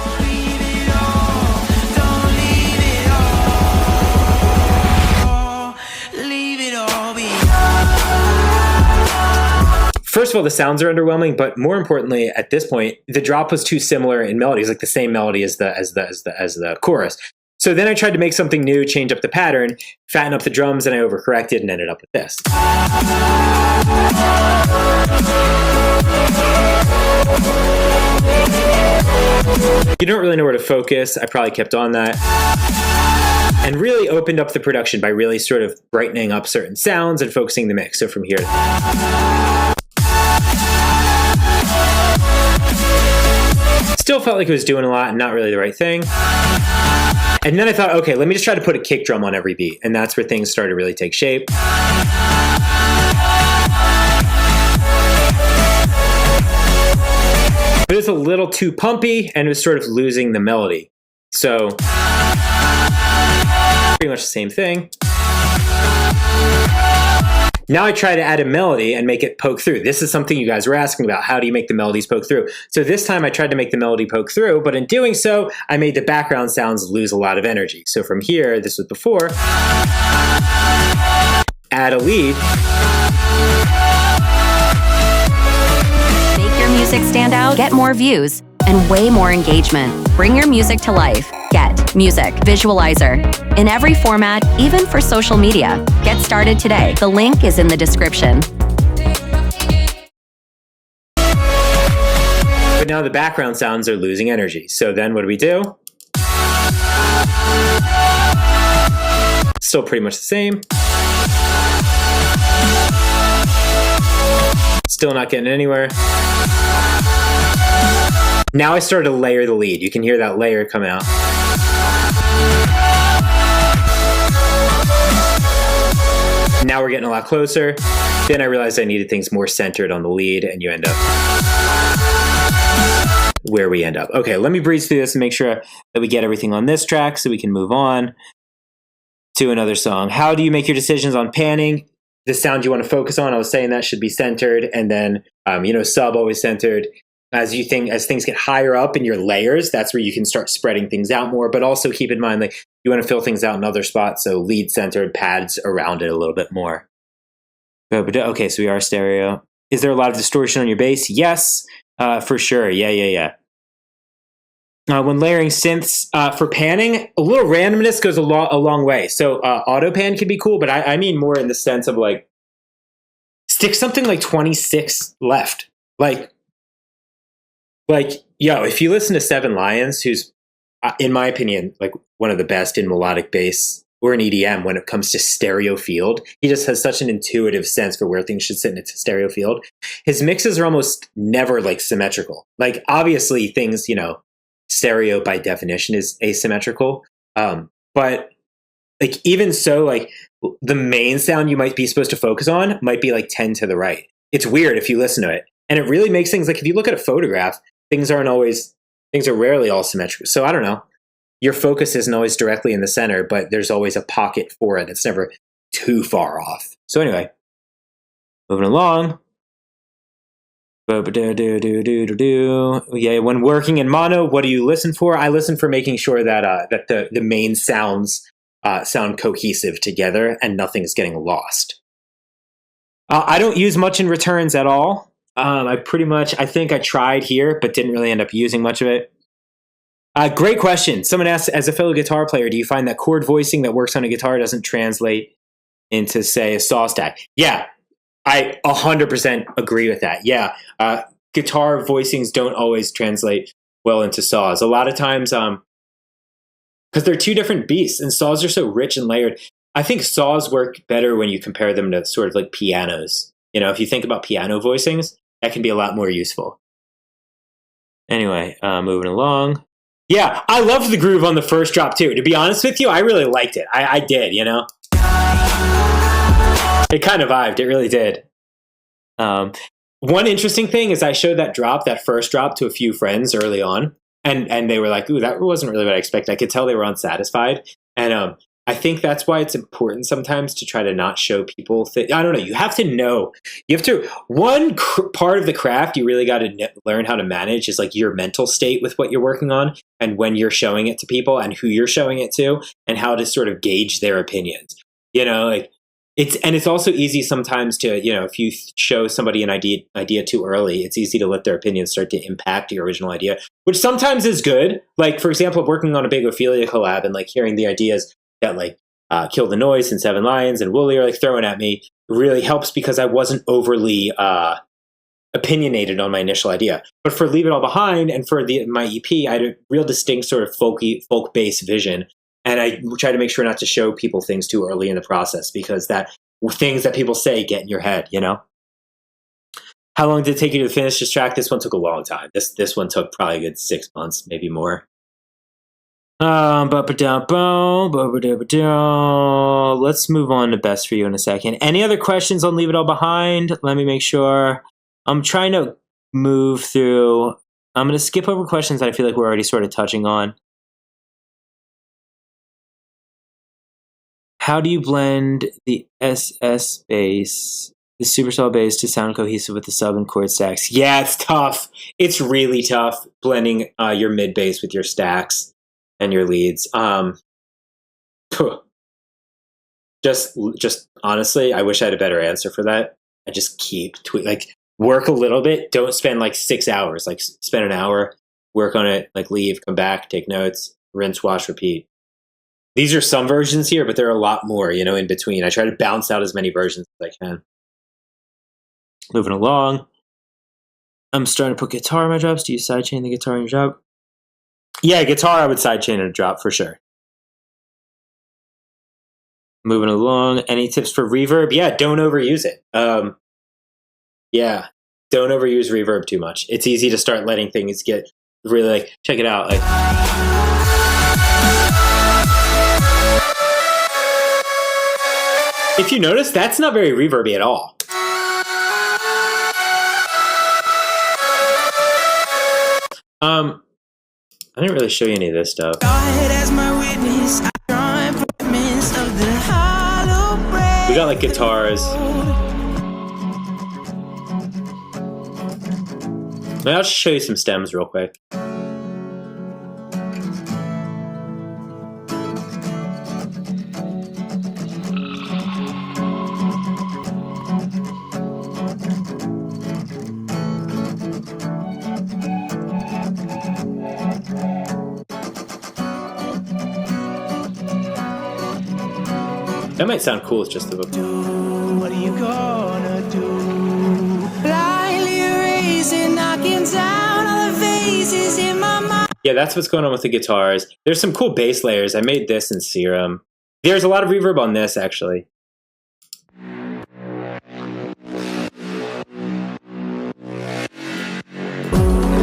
First of all, the sounds are underwhelming, but more importantly, at this point, the drop was too similar in melody. It's like the same melody as the chorus. So then I tried to make something new, change up the pattern, fatten up the drums, and I overcorrected and ended up with this. You don't really know where to focus. I probably kept on that. And really opened up the production by really sort of brightening up certain sounds and focusing the mix. So from here to still felt like it was doing a lot and not really the right thing. And then I thought, okay, let me just try to put a kick drum on every beat. And that's where things started to really take shape. But it was a little too pumpy, and it was sort of losing the melody. So pretty much the same thing. Now I try to add a melody and make it poke through. This is something you guys were asking about. How do you make the melodies poke through? So this time I tried to make the melody poke through, but in doing so, I made the background sounds lose a lot of energy. So from here, this was before, add a lead. Make your music stand out, get more views, and way more engagement. Bring your music to life. Get Music Visualizer. In every format, even for social media. Get started today. The link is in the description. But now the background sounds are losing energy. So then what do? Still pretty much the same. Still not getting anywhere. Now I started to layer the lead. You can hear that layer come out. Now we're getting a lot closer. Then I realized I needed things more centered on the lead, and you end up where we end up. Okay, let me breeze through this and make sure that we get everything on this track so we can move on to another song. How do you make your decisions on panning? The sound you want to focus on, I was saying that should be centered, and then sub always centered. As things get higher up in your layers, that's where you can start spreading things out more. But also keep in mind, like, you want to fill things out in other spots, so lead centered, pads around it a little bit more. Okay, so we are stereo. Is there a lot of distortion on your bass? Yes, for sure. Yeah. When layering synths for panning, a little randomness goes a long way. So auto pan can be cool, but I mean more in the sense of like stick something like 26 left. Like if you listen to Seven Lions, who's in my opinion like one of the best in melodic bass or in EDM when it comes to stereo field, he just has such an intuitive sense for where things should sit in a stereo field. His mixes are almost never like symmetrical. Like obviously things, stereo by definition is asymmetrical. But like even so, like the main sound you might be supposed to focus on might be like 10 to the right. It's weird if you listen to it. And it really makes things like if you look at a photograph, things are rarely all symmetrical. So I don't know. Your focus isn't always directly in the center, but there's always a pocket for it. It's never too far off. So anyway, moving along. Yeah, when working in mono, what do you listen for? I listen for making sure that the main sounds sound cohesive together and nothing's getting lost. I don't use much in returns at all. I think I tried here, but didn't really end up using much of it. Great question. Someone asked, as a fellow guitar player, do you find that chord voicing that works on a guitar doesn't translate into, say, a saw stack? Yeah. I 100% agree with that. Yeah, guitar voicings don't always translate well into saws. A lot of times, because they're two different beasts, and saws are so rich and layered. I think saws work better when you compare them to sort of like pianos. If you think about piano voicings, that can be a lot more useful. Anyway, moving along. Yeah, I loved the groove on the first drop too. To be honest with you, I really liked it. I did, It kind of vibed. It really did. One interesting thing is I showed that first drop to a few friends early on, and they were like, ooh, that wasn't really what I expected. I could tell they were unsatisfied. And I think that's why it's important sometimes to try to not show people I don't know. You have to know. One part of the craft you really got to learn how to manage is like your mental state with what you're working on and when you're showing it to people and who you're showing it to and how to sort of gauge their opinions. It's also easy sometimes to, if you show somebody an idea too early, it's easy to let their opinions start to impact your original idea, which sometimes is good. Like, for example, working on a big Ophelia collab and like hearing the ideas that like Kill the Noise and Seven Lions and Wooly are like throwing at me really helps because I wasn't overly opinionated on my initial idea. But for Leave It All Behind and for my EP, I had a real distinct sort of folk-based vision. And I try to make sure not to show people things too early in the process because things that people say get in your head, How long did it take you to finish this track? This one took a long time. This one took probably a good 6 months, maybe more. Let's move on to Best for You in a second. Any other questions on Leave It All Behind? Let me make sure. I'm trying to move through. I'm going to skip over questions that I feel like we're already sort of touching on. How do you blend the SS bass, the supersaw bass, to sound cohesive with the sub and chord stacks? Yeah, it's tough. It's really tough blending your mid bass with your stacks and your leads. Just honestly, I wish I had a better answer for that. I just keep work a little bit. Don't spend like 6 hours. Like spend an hour, work on it, like leave, come back, take notes, rinse, wash, repeat. These are some versions here, but there are a lot more, in between. I try to bounce out as many versions as I can. Moving along. I'm starting to put guitar in my drops. Do you sidechain the guitar in your drop? Yeah, guitar I would sidechain in a drop for sure. Moving along. Any tips for reverb? Yeah, don't overuse it. Yeah, don't overuse reverb too much. It's easy to start letting things get really like, check it out. Like, If you notice, that's not very reverby at all. I didn't really show you any of this stuff. We got like guitars. Maybe I'll just show you some stems real quick. That might sound cool with just the vocal. What are you gonna do? Blindly erasing, knocking down all the faces in my mind. Yeah, that's what's going on with the guitars. There's some cool bass layers. I made this in Serum. There's a lot of reverb on this, actually.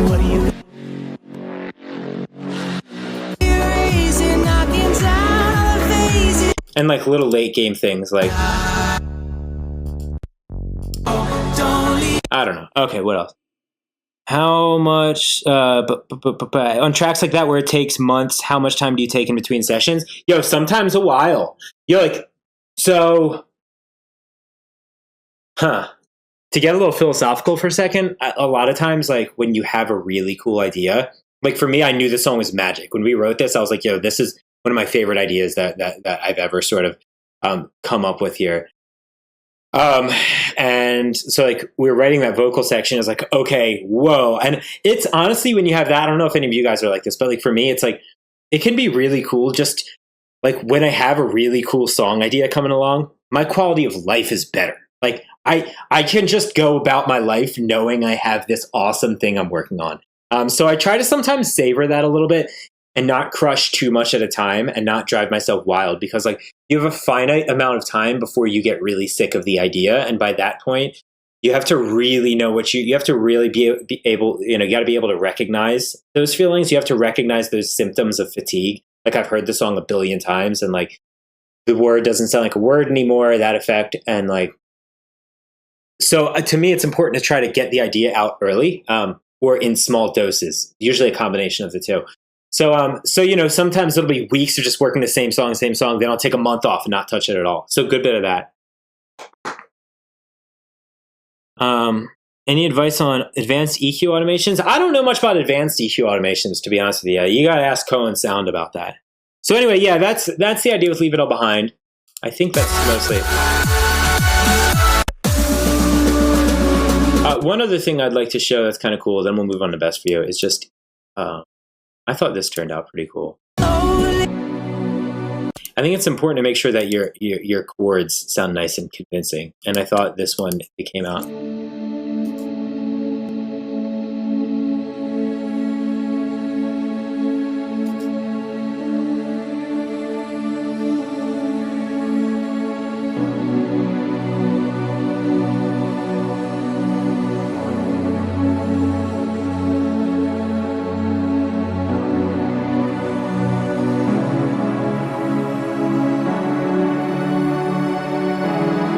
What are you erasing, knocking down all the faces. And like little late game things like... I don't know. Okay, what else? How much... on tracks like that where it takes months, how much time do you take in between sessions? Yo, sometimes a while. Yo, like... So... To get a little philosophical for a second, a lot of times, like, when you have a really cool idea... Like, for me, I knew the song was magic. When we wrote this, I was like, yo, this is one of my favorite ideas that I've ever sort of come up with here. And so like we were writing that vocal section, it's like, okay, whoa. And it's honestly, when you have that, I don't know if any of you guys are like this, but like for me, it's like, it can be really cool. Just like when I have a really cool song idea coming along, my quality of life is better. Like I can just go about my life knowing I have this awesome thing I'm working on. So I try to sometimes savor that a little bit and not crush too much at a time and not drive myself wild, because like you have a finite amount of time before you get really sick of the idea. And by that point, you have to really know what you have to really be able, you got to be able to recognize those feelings. You have to recognize those symptoms of fatigue. Like I've heard the song a billion times and like the word doesn't sound like a word anymore, that effect. And like, so to me, it's important to try to get the idea out early or in small doses, usually a combination of the two. So, sometimes it'll be weeks of just working the same song. Then I'll take a month off and not touch it at all. So good bit of that. Any advice on advanced EQ automations? I don't know much about advanced EQ automations, to be honest with you. You got to ask Cohen Sound about that. So anyway, yeah, that's the idea with Leave It All Behind. I think that's mostly it. One other thing I'd like to show that's kind of cool, then we'll move on to Best for You, is just... I thought this turned out pretty cool. I think it's important to make sure that your chords sound nice and convincing. And I thought this one, it came out.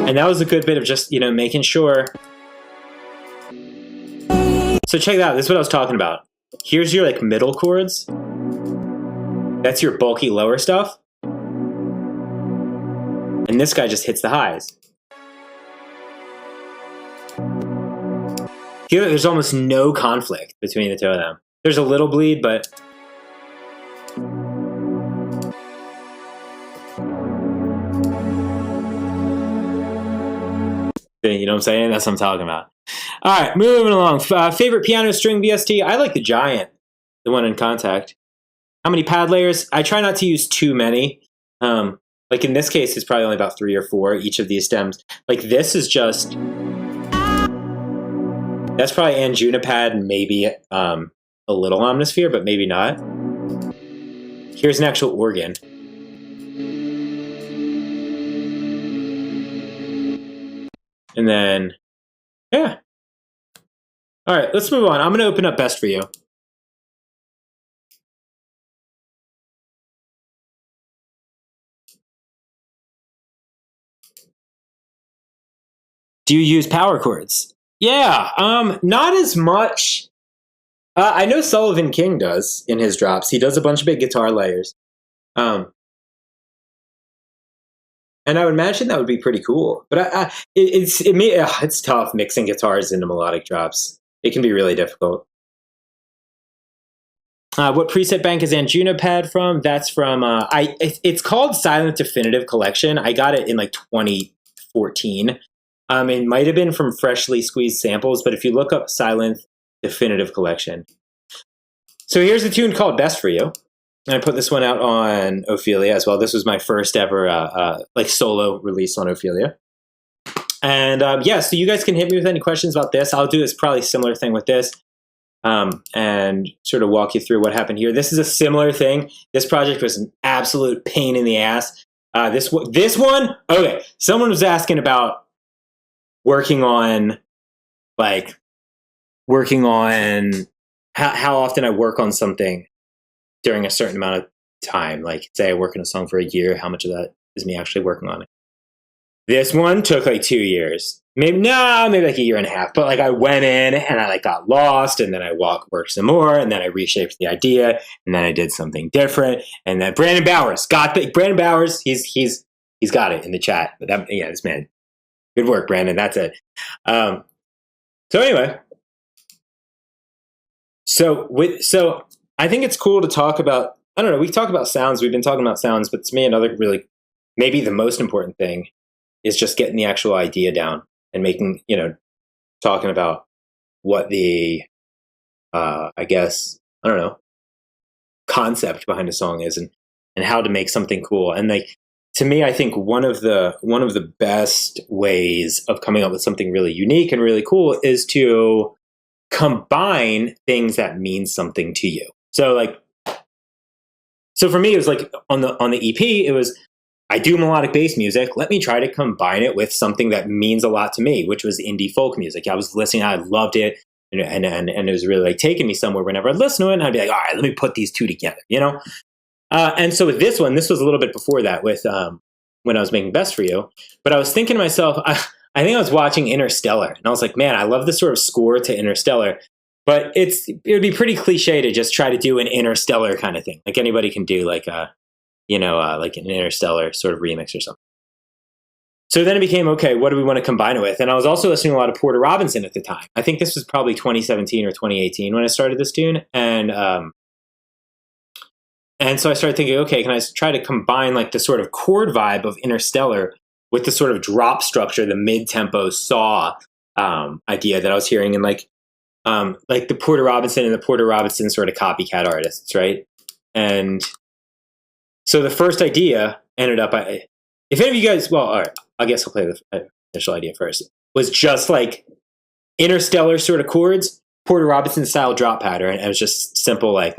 And that was a good bit of just, making sure. So check it out. This is what I was talking about. Here's your like middle chords. That's your bulky lower stuff. And this guy just hits the highs. Here, there's almost no conflict between the two of them. There's a little bleed, but... You know what I'm saying? That's what I'm talking about. All right, moving along. Favorite piano string VST? I like the Giant, the one in Contact. How many pad layers? I try not to use too many. Like in this case, it's probably only about 3 or 4, each of these stems. Like this is just... That's probably Anjunipad and maybe a little Omnisphere, but maybe not. Here's an actual organ. And then, yeah. All right, let's move on. I'm going to open up Best for You. Do you use power chords? Yeah, not as much. I know Sullivan King does in his drops. He does a bunch of big guitar layers. And I would imagine that would be pretty cool. But it's tough mixing guitars into melodic drops. It can be really difficult. What preset bank is Anjuna Pad from? That's from it's called Silent Definitive Collection. I got it in like 2014. It might have been from Freshly Squeezed Samples, but if you look up Silent Definitive Collection. So here's a tune called Best for You. And I put this one out on Ophelia as well. This was my first ever like solo release on Ophelia. And so you guys can hit me with any questions about this. I'll do this probably similar thing with this. And sort of walk you through what happened here. This is a similar thing. This project was an absolute pain in the ass. This one, okay. Someone was asking about working on how often I work on something during a certain amount of time. Like, say I work on a song for a year, how much of that is me actually working on it? This one took like 2 years. Maybe like a year and a half. But like I went in and I like got lost, and then I worked some more, and then I reshaped the idea, and then I did something different. And then Brandon Bowers, he's got it in the chat. But this man, good work, Brandon. That's it. So anyway, so I think it's cool to talk about. I don't know. We talk about sounds. We've been talking about sounds, but to me, another really maybe the most important thing is just getting the actual idea down and making, talking about what the, concept behind a song is and how to make something cool. And like, to me, I think one of the best ways of coming up with something really unique and really cool is to combine things that mean something to you. So for me, it was like on the EP, it was, I do melodic bass music. Let me try to combine it with something that means a lot to me, which was indie folk music. I was listening, I loved it, and it was really like taking me somewhere. Whenever I'd listen to it, and I'd be like, all right, let me put these two together, And so with this one, this was a little bit before that, with when I was making Best for You. But I was thinking to myself, I think I was watching Interstellar, and I was like, man, I love this sort of score to Interstellar. But it would be pretty cliche to just try to do an Interstellar kind of thing. Like anybody can do like an Interstellar sort of remix or something. So then it became, okay, what do we want to combine it with? And I was also listening to a lot of Porter Robinson at the time. I think this was probably 2017 or 2018 when I started this tune. And so I started thinking, okay, can I try to combine like the sort of chord vibe of Interstellar with the sort of drop structure, the mid-tempo saw idea that I was hearing in like the Porter Robinson and the Porter Robinson sort of copycat artists, right? And so the first idea ended up, if any of you guys, well, all right, I guess I'll play the initial idea first, was just like Interstellar sort of chords, Porter Robinson style drop pattern. And it was just simple like.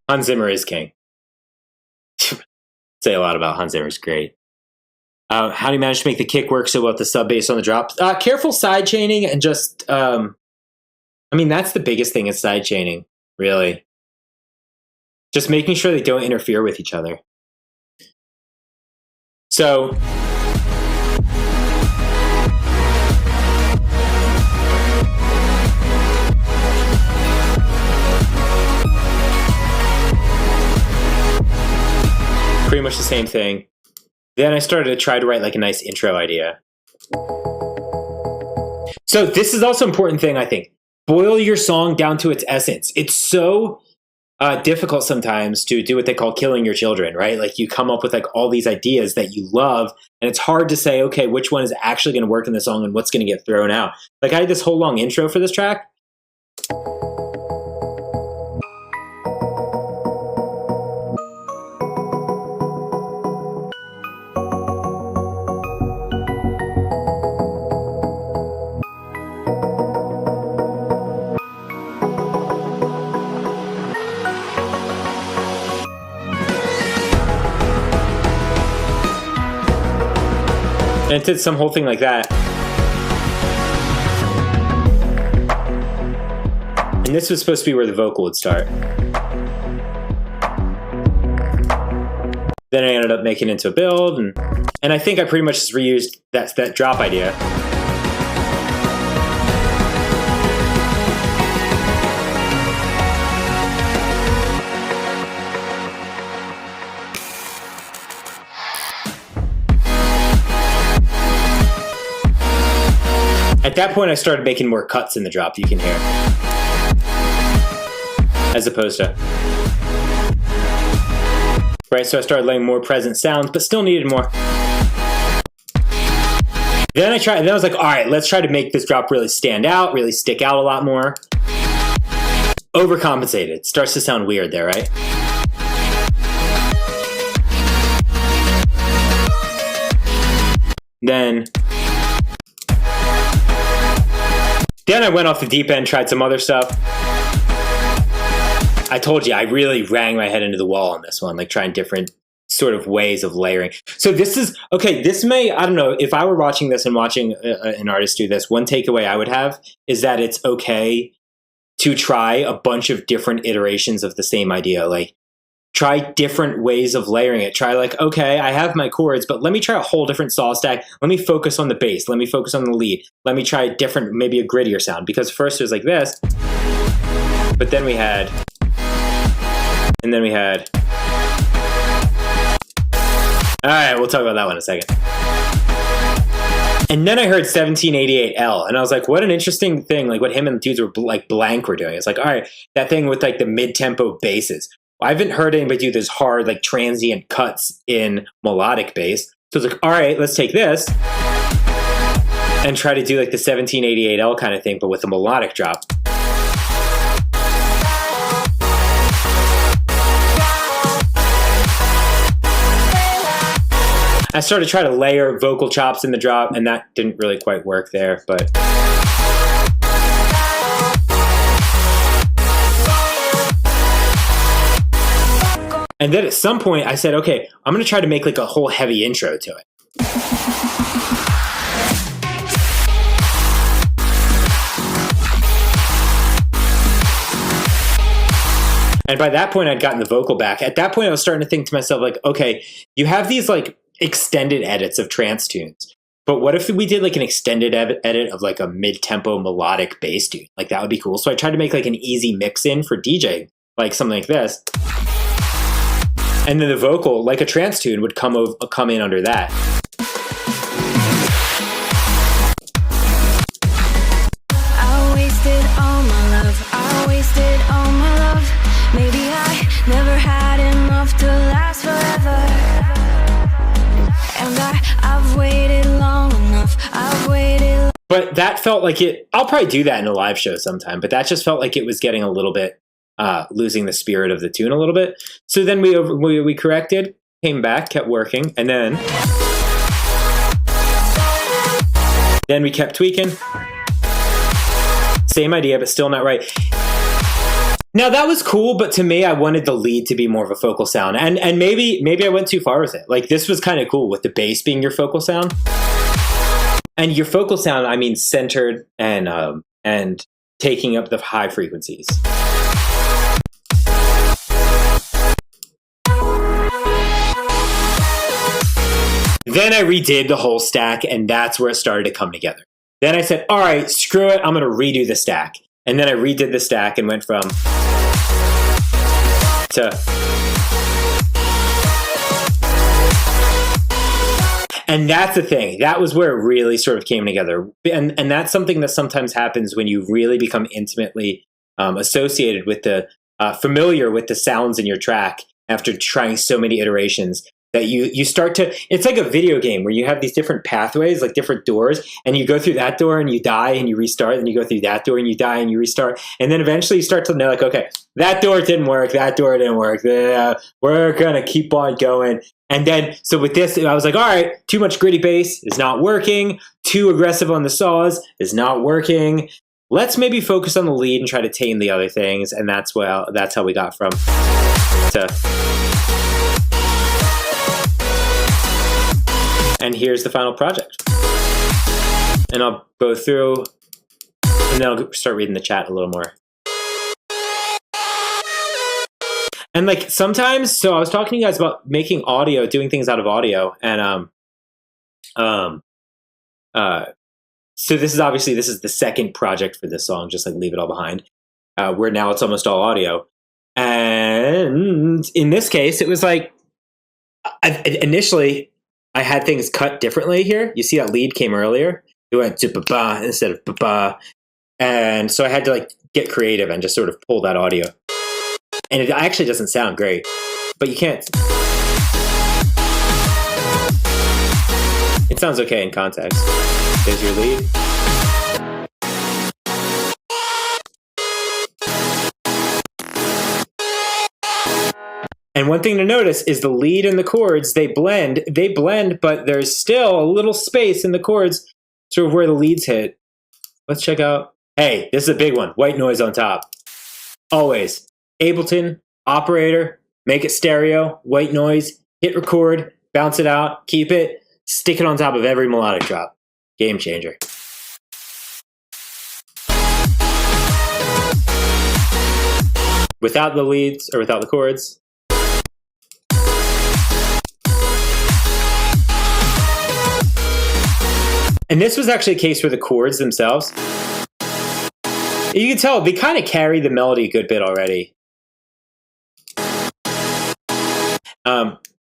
Hans Zimmer is king. Say a lot about Hans Zimmer's great. How do you manage to make the kick work so well with the sub bass on the drop? Careful side chaining and just, that's the biggest thing is side chaining, really. Just making sure they don't interfere with each other. So. Pretty much the same thing. Then I started to try to write like a nice intro idea. So this is also an important thing, I think. Boil your song down to its essence. It's so difficult sometimes to do what they call killing your children, right? Like you come up with like all these ideas that you love, and it's hard to say, okay, which one is actually going to work in the song and what's going to get thrown out. Like I had this whole long intro for this track. And it did some whole thing like that. And this was supposed to be where the vocal would start. Then I ended up making it into a build, and I think I pretty much just reused that drop idea. At that point, I started making more cuts in the drop, you can hear. As opposed to... Right, so I started laying more present sounds, but still needed more. Then I was like, all right, let's try to make this drop really stand out, really stick out a lot more. Overcompensated. Starts to sound weird there, right? Then I went off the deep end, tried some other stuff. I told you, I really rang my head into the wall on this one, like trying different sort of ways of layering. So this is, okay, this may, I don't know, if I were watching this and watching an artist do this, one takeaway I would have is that it's okay to try a bunch of different iterations of the same idea. Like, try different ways of layering it. Try like, okay, I have my chords, but let me try a whole different saw stack. Let me focus on the bass. Let me focus on the lead. Let me try a different, maybe a grittier sound. Because first it was like this, but then we had... And then we had... All right, we'll talk about that one in a second. And then I heard 1788L, and I was like, what an interesting thing, like what him and the dudes were like blank were doing. It's like, all right, that thing with like the mid-tempo basses. I haven't heard anybody do this hard, like transient cuts in melodic bass. So it's like, all right, let's take this and try to do like the 1788L kind of thing, but with a melodic drop. I started to try to layer vocal chops in the drop, and that didn't really quite work there, but... And then at some point, I said, okay, I'm going to try to make like a whole heavy intro to it. And by that point, I'd gotten the vocal back. At that point, I was starting to think to myself, like, okay, you have these like extended edits of trance tunes. But what if we did like an extended edit of like a mid-tempo melodic bass tune? Like that would be cool. So I tried to make like an easy mix in for DJing, like something like this. And then the vocal, like a trance tune, would come in under that. I wasted all my love. I wasted all my love. Maybe I never had enough to last forever. And I've waited long enough. I've waited. But that felt like it. I'll probably do that in a live show sometime. But that just felt like it was getting a little bit. Losing the spirit of the tune a little bit. So then we corrected, came back, kept working, and then we kept tweaking. Same idea, but still not right. Now that was cool, but to me, I wanted the lead to be more of a focal sound, and maybe I went too far with it. Like this was kind of cool with the bass being your focal sound, and your focal sound, I mean, centered and taking up the high frequencies. Then I redid the whole stack, and that's where it started to come together. Then I said, all right, screw it, I'm going to redo the stack. And then I redid the stack and went from to... And that's the thing. That was where it really sort of came together. And that's something that sometimes happens when you really become intimately associated with familiar with the sounds in your track after trying so many iterations. That you start to, it's like a video game where you have these different pathways, like different doors, and you go through that door and you die and you restart, and you go through that door and you die and you restart, and then eventually you start to know, like, okay, that door didn't work, that door didn't work, we're gonna keep on going. And then, so with this, I was like, all right, too much gritty bass is not working, too aggressive on the saws is not working, let's maybe focus on the lead and try to tame the other things, and that's how we got from to... And here's the final project. And I'll go through, and then I'll start reading the chat a little more. And like sometimes, so I was talking to you guys about making audio, doing things out of audio, and so this is the second project for this song, just like Leave It All Behind, where now it's almost all audio. And in this case, it was like initially I had things cut differently here. You see that lead came earlier. It went to ba-ba instead of ba-ba. And so I had to like get creative and just sort of pull that audio. And it actually doesn't sound great, but you can't. It sounds okay in context. There's your lead. And one thing to notice is the lead and the chords, they blend, but there's still a little space in the chords, sort of where the leads hit. Let's check out. Hey, this is a big one. White noise on top. Always. Ableton, operator, make it stereo, white noise, hit record, bounce it out, keep it, stick it on top of every melodic drop. Game changer. Without the leads, or without the chords. And this was actually a case where the chords themselves, you can tell they kind of carry the melody a good bit already.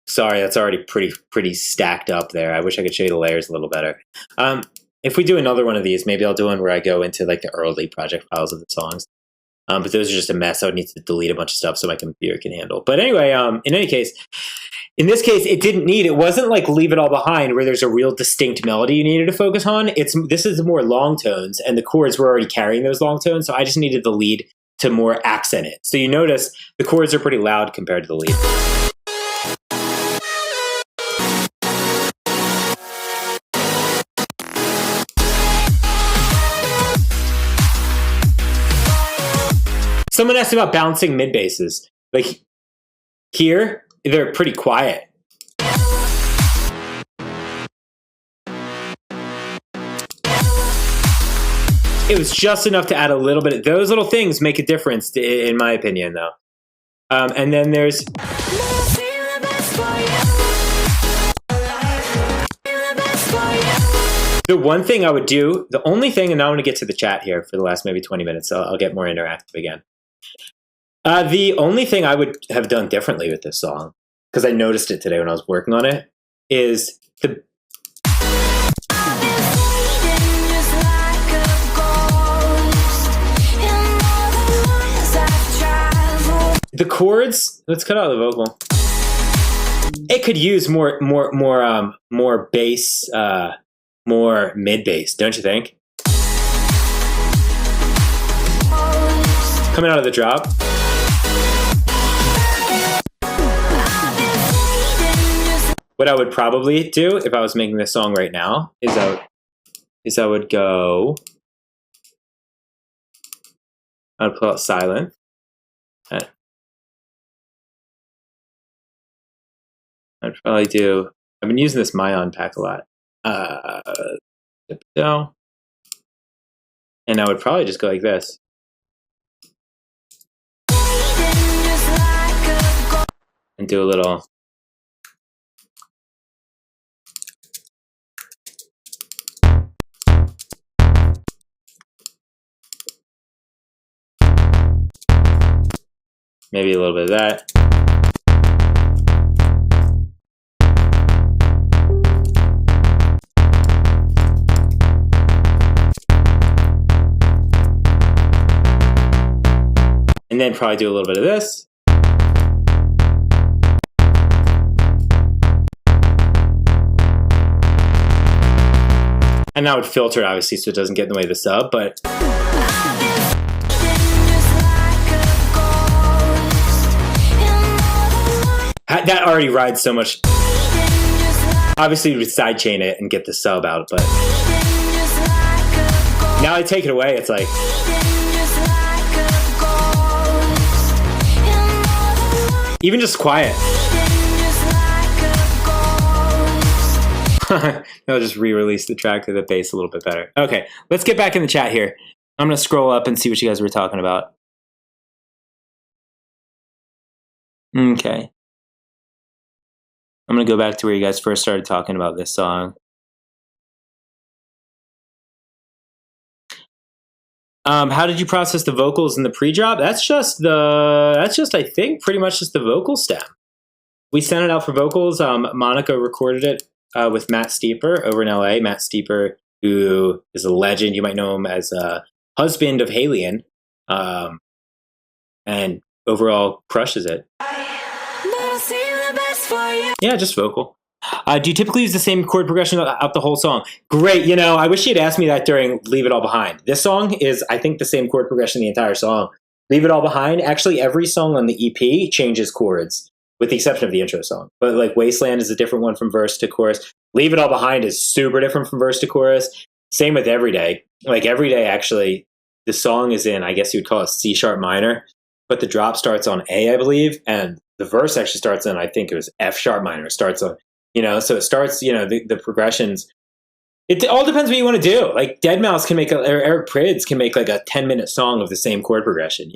Sorry, that's already pretty stacked up there. I wish I could show you the layers a little better. If we do another one of these, maybe I'll do one where I go into like the early project files of the songs. But those are just a mess. I would need to delete a bunch of stuff so my computer can handle. But anyway, in any case, in this case, it wasn't like Leave It All Behind where there's a real distinct melody you needed to focus on. This is more long tones, and the chords were already carrying those long tones, so I just needed the lead to more accent it. So you notice the chords are pretty loud compared to the lead. Someone asked about bouncing mid basses. Like here, they're pretty quiet. It was just enough to add a little bit. Those little things make a difference, in my opinion, though. And then there's. The one thing I would do, the only thing, and now I'm going to get to the chat here for the last maybe 20 minutes, so I'll get more interactive again. The only thing I would have done differently with this song, because I noticed it today when I was working on it, is the chords. Let's cut out the vocal. It could use more bass, more mid bass, don't you think? Coming out of the drop. What I would probably do if I was making this song right now is I would go. I'd pull out silent. I'd probably do. I've been using this Mayan pack a lot. No. And I would probably just go like this. And do a little. Maybe a little bit of that. And then probably do a little bit of this. And I would filter it, obviously, so it doesn't get in the way of the sub, but. That already rides so much. Obviously, we would sidechain it and get the sub out, but. Now I take it away, it's like. Even just quiet. I'll just re-release the track with the bass a little bit better. Okay, let's get back in the chat here. I'm going to scroll up and see what you guys were talking about. Okay. I'm going to go back to where you guys first started talking about this song. How did you process the vocals in the pre-drop? That's just I think pretty much just the vocal stem. We sent it out for vocals. Monica recorded it with Matt Steeper over in LA. Matt Steeper, who is a legend. You might know him as a husband of Halion. And overall crushes it. Yeah, just vocal. Do you typically use the same chord progression out the whole song? Great. I wish you had asked me that during Leave It All Behind. This song is, I think, the same chord progression the entire song. Leave It All Behind, actually every song on the EP changes chords, with the exception of the intro song. But like Wasteland is a different one from verse to chorus. Leave It All Behind is super different from verse to chorus. Same with Everyday. Like Everyday, actually, the song is in, I guess you would call it C sharp minor, but the drop starts on A, I believe, and the verse actually starts on, I think it was F sharp minor. It starts on, so it starts, the progressions. It all depends what you want to do. Like Deadmau5 can make, or Eric Prydz can make like a 10-minute song of the same chord progression,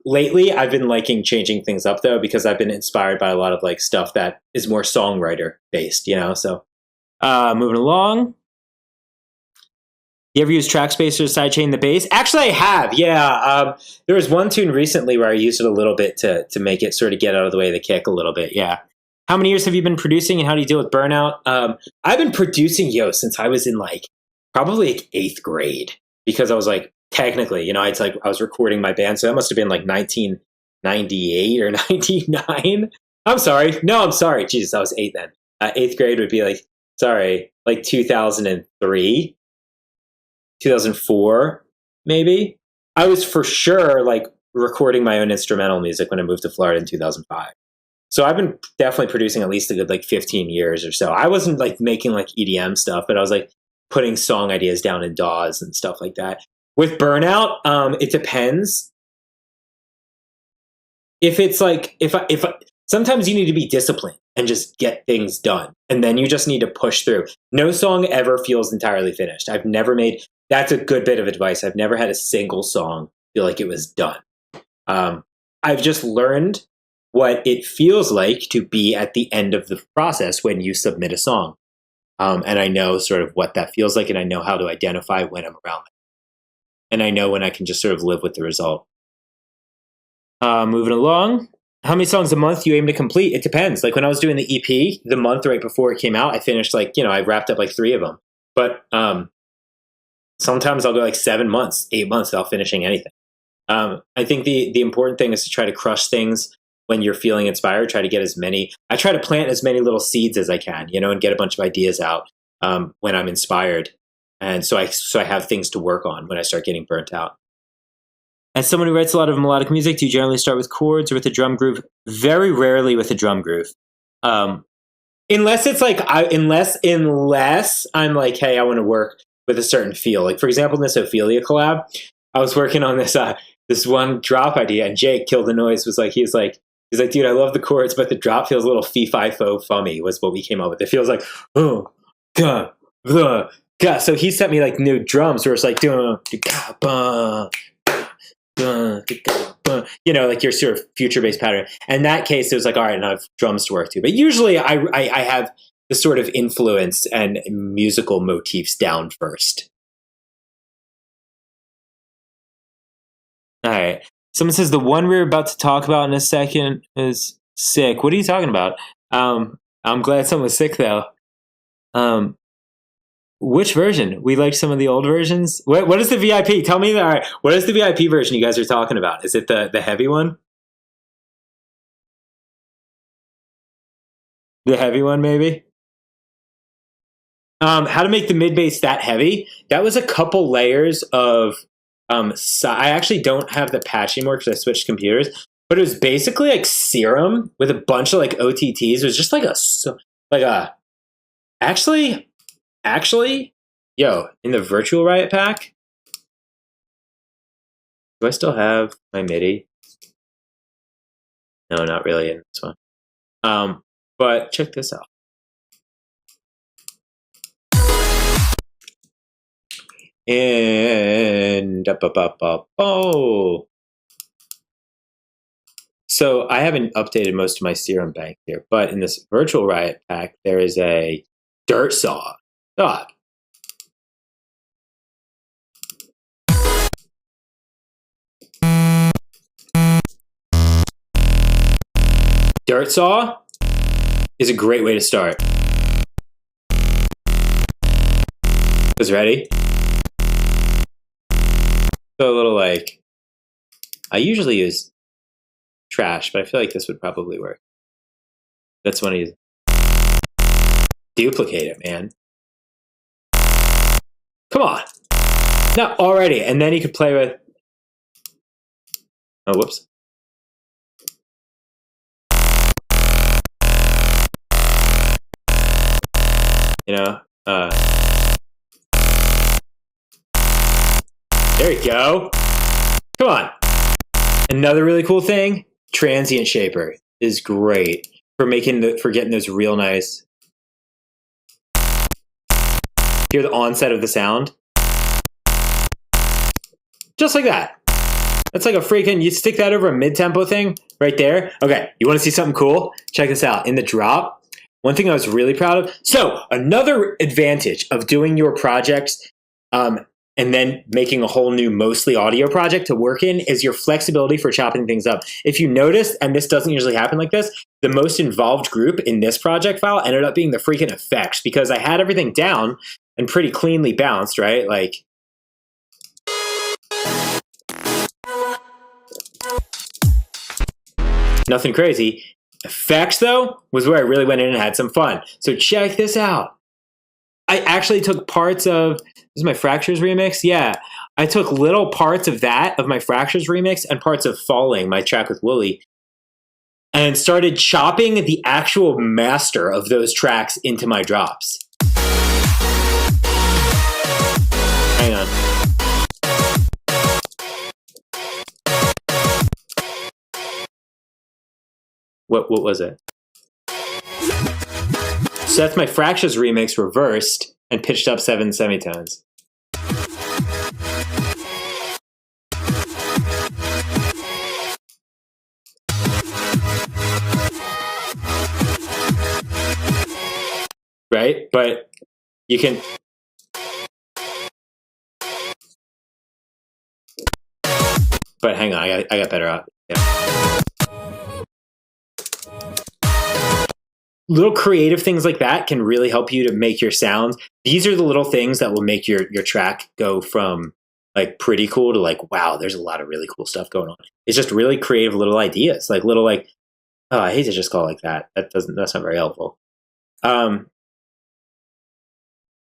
Lately, I've been liking changing things up though, because I've been inspired by a lot of like stuff that is more songwriter based, so moving along. You ever use track spacer to sidechain the bass? Actually, I have. Yeah. There was one tune recently where I used it a little bit to make it sort of get out of the way of the kick a little bit. Yeah. How many years have you been producing, and how do you deal with burnout? I've been producing, since I was in probably 8th grade, because I was technically, I was recording my band. So that must have been 1998 or 99. I'm sorry. No, I'm sorry. Jesus, I was 8 then. 8th grade would be 2003. 2004, maybe. I was for sure recording my own instrumental music when I moved to Florida in 2005. So I've been definitely producing at least a good 15 years or so. I wasn't making EDM stuff, but I was putting song ideas down in DAWs and stuff like that. With burnout, it depends. If it's if sometimes you need to be disciplined and just get things done, and then you just need to push through. No song ever feels entirely finished. That's a good bit of advice. I've never had a single song feel like it was done. I've just learned what it feels like to be at the end of the process when you submit a song. And I know sort of what that feels like, and I know how to identify when I'm around it. And I know when I can just sort of live with the result. Moving along. How many songs a month do you aim to complete? It depends. When I was doing the EP, the month right before it came out, I finished I wrapped up 3 of them. But sometimes I'll go 7 months, 8 months without finishing anything. I think the important thing is to try to crush things when you're feeling inspired. I try to plant as many little seeds as I can, and get a bunch of ideas out when I'm inspired. And so I have things to work on when I start getting burnt out. As someone who writes a lot of melodic music, do you generally start with chords or with a drum groove? Very rarely with a drum groove. Unless it's unless I'm hey, I want to work with a certain feel. For example, in this Ophelia collab, I was working on this one drop idea, and Jake Kill the Noise was he's like, dude, I love the chords, but the drop feels a little fee-fi-fo-fummy was what we came up with. It feels oh, God, God. So he sent me new drums where it's your sort of future-based pattern. And in that case, it was all right, now I have drums to work to. But usually I have the sort of influence and musical motifs down first. All right. Someone says the one we're about to talk about in a second is sick. What are you talking about? I'm glad someone's sick, though. Which version? We liked some of the old versions. What is the VIP? Tell me that. All right. What is the VIP version you guys are talking about? Is it the heavy one? The heavy one, maybe? How to make the mid bass that heavy? That was a couple layers of. I actually don't have the patch anymore because I switched computers. But it was basically Serum with a bunch of OTTs. It was just Actually, in the Virtual Riot pack, do I still have my MIDI? No, not really in this one. But check this out. And So I haven't updated most of my serum bank here, but in this virtual Riot pack, there is a dirt saw. Dog. Dirt saw is a great way to start. Is ready? So a little like, I usually use trash, but I feel like this would probably work. That's when you duplicate it, man. Come on. No, already. And then you could play with, oh, whoops. You know, there you go. Come on. Another really cool thing, transient shaper is great for getting those real nice. Hear the onset of the sound. Just like that. That's like a freaking, you stick that over a mid-tempo thing right there. Okay, you want to see something cool? Check this out. In the drop, one thing I was really proud of. So another advantage of doing your projects and then making a whole new mostly audio project to work in is your flexibility for chopping things up. If you noticed, and this doesn't usually happen like this, the most involved group in this project file ended up being the freaking effects, because I had everything down and pretty cleanly bounced, right? Like, nothing crazy. Effects, though, was where I really went in and had some fun. So check this out. I actually took parts of, this is my Fractures remix? Yeah. I took little parts of that, of my Fractures remix, and parts of Falling, my track with Wooly, and started chopping the actual master of those tracks into my drops. Hang on. What was it? So that's my Fractures remix reversed and pitched up 7 semitones. Right? But you can... But hang on, I got better out. Yeah. Little creative things like that can really help you to make your sounds. These are the little things that will make your track go from like pretty cool to like, wow, there's a lot of really cool stuff going on. It's just really creative little ideas, like little like, oh, I hate to just call it like that. That's not very helpful.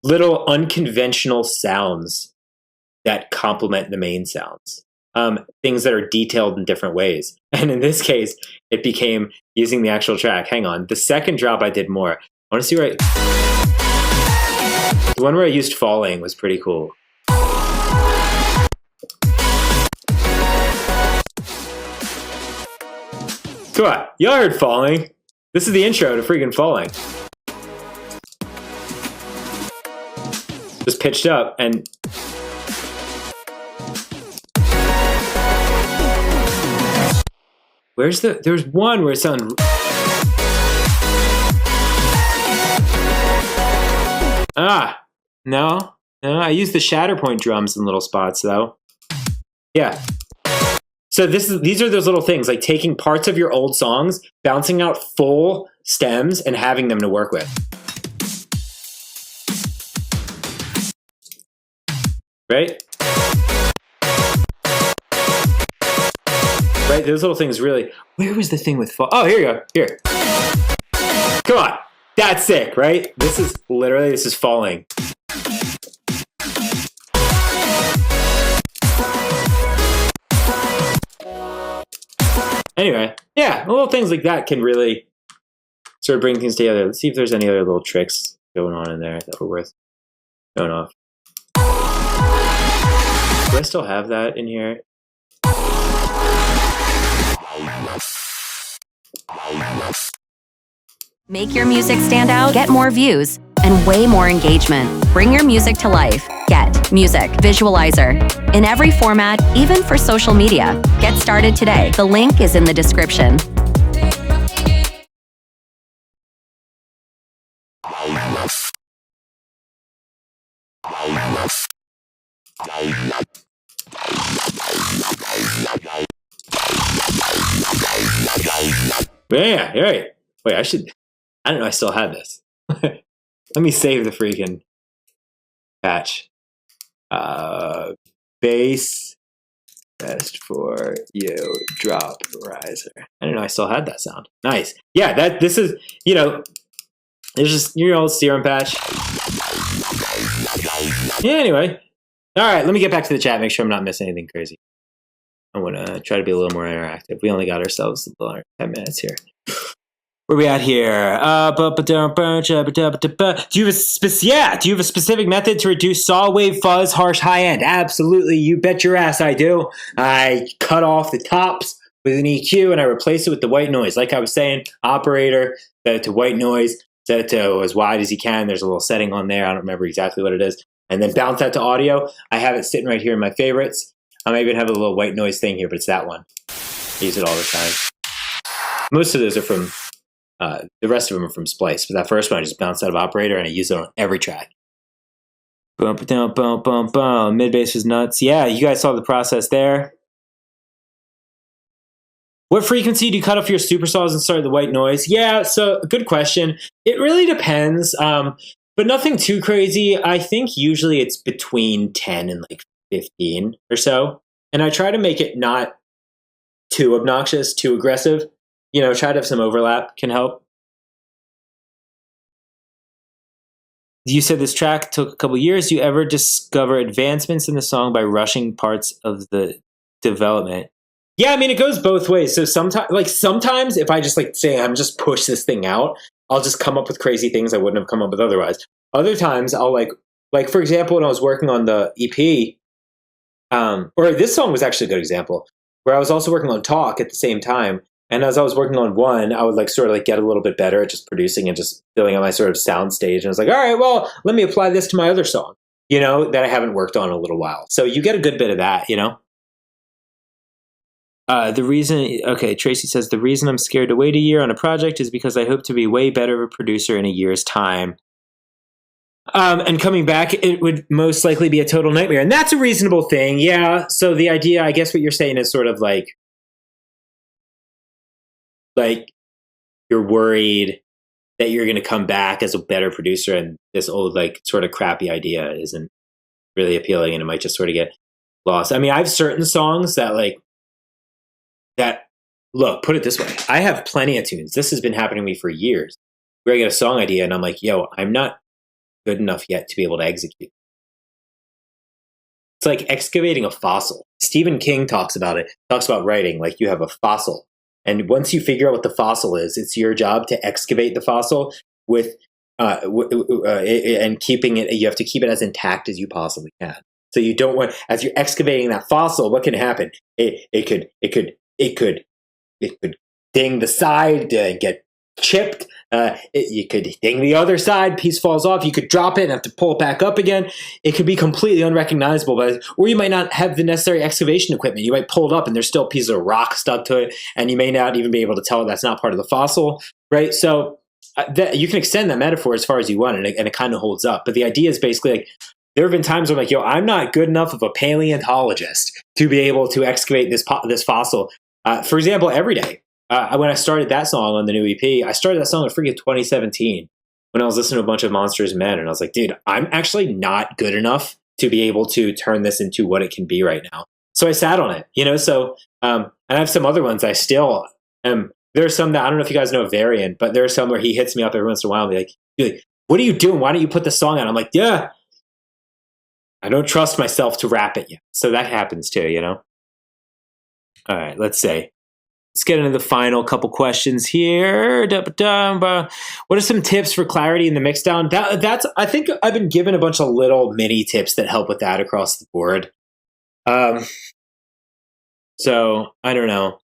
Little unconventional sounds that complement the main sounds. Things that are detailed in different ways. And in this case, it became using the actual track. Hang on. The second drop I did more. I want to see where the one where I used Falling was pretty cool. Come on. Y'all heard Falling. This is the intro to freaking Falling. Just pitched up and... There's one where it sounded... No, I use the Shatterpoint drums in little spots though. Yeah. So these are those little things, like taking parts of your old songs, bouncing out full stems, and having them to work with. Right? Right, those little things really... Where was the thing with... Oh, here you go. Here. Come on. That's sick, right? This is Falling. Anyway, yeah, little things like that can really sort of bring things together. Let's see if there's any other little tricks going on in there that were worth showing off. Do I still have that in here? Make your music stand out, get more views, and way more engagement. Bring your music to life. Get Music Visualizer. In every format, even for social media. Get started today. The link is in the description. Yeah, right. Wait, I don't know I still had this. Let me save the freaking patch. Bass best for you drop riser. I don't know I still had that sound. Nice. Yeah, this is, it's just your old serum patch. Yeah, anyway. All right, let me get back to the chat, make sure I'm not missing anything crazy. I want to try to be a little more interactive. We only got ourselves 10 minutes here. Where we at here? Do you have a specific method to reduce saw wave fuzz, harsh high end? Absolutely, you bet your ass I do. I cut off the tops with an EQ and I replace it with the white noise. Like I was saying, operator, set it to white noise, set it to as wide as you can. There's a little setting on there. I don't remember exactly what it is. And then bounce that to audio. I have it sitting right here in my favorites. I might even have a little white noise thing here, but it's that one. I use it all the time. Most of those are from, the rest of them are from Splice. But that first one, I just bounced out of operator and I use it on every track. Boom, boom, boom, boom, boom. Mid bass was nuts. Yeah, you guys saw the process there. What frequency do you cut off your supersaws and start the white noise? Yeah, so good question. It really depends, but nothing too crazy. I think usually it's between 10 and like 15 or so. And I try to make it not too obnoxious, too aggressive. Try to have some overlap can help. You said this track took a couple years. Do you ever discover advancements in the song by rushing parts of the development? Yeah, I mean, it goes both ways. So sometimes if I just say I'm just push this thing out, I'll just come up with crazy things I wouldn't have come up with otherwise. Other times I'll like for example, when I was working on the EP, or this song was actually a good example, where I was also working on Talk at the same time. And as I was working on one, I would get a little bit better at just producing and just filling out my sort of sound stage. And I was like, all right, well, let me apply this to my other song, that I haven't worked on in a little while. So you get a good bit of that, Tracy says, the reason I'm scared to wait a year on a project is because I hope to be way better of a producer in a year's time. And coming back, it would most likely be a total nightmare. And that's a reasonable thing. Yeah. So the idea, I guess what you're saying is sort of like you're worried that you're going to come back as a better producer and this old sort of crappy idea isn't really appealing and it might just sort of get lost. I mean, I have certain songs that look, put it this way. I have plenty of tunes. This has been happening to me for years where I get a song idea and I'm like, yo, I'm not good enough yet to be able to execute. It's like excavating a fossil. Stephen King talks about writing like you have a fossil. And once you figure out what the fossil is, it's your job to excavate the fossil and keeping it. You have to keep it as intact as you possibly can. So you don't want, as you're excavating that fossil, what can happen? It could ding the side and get chipped. You could ding the other side, piece falls off. You could drop it and have to pull it back up again. It could be completely unrecognizable, or you might not have the necessary excavation equipment. You might pull it up and there's still pieces of rock stuck to it, and you may not even be able to tell that's not part of the fossil, right? So you can extend that metaphor as far as you want, and it kind of holds up. But the idea is basically there have been times where I'm like, yo, I'm not good enough of a paleontologist to be able to excavate this fossil. For example, Every Day. When I started that song on the new EP, I started that song in freaking 2017 when I was listening to a bunch of Monsters and Men. And I was like, dude, I'm actually not good enough to be able to turn this into what it can be right now. So I sat on it, So, and I have some other ones I still am. There are some that, I don't know if you guys know Varian, but there are some where he hits me up every once in a while and be like, dude, what are you doing? Why don't you put the song out? I'm like, yeah, I don't trust myself to rap it yet. So that happens too, All right, let's see. Let's get into the final couple questions here. What are some tips for clarity in the mixdown? I think I've been given a bunch of little mini tips that help with that across the board. So I don't know.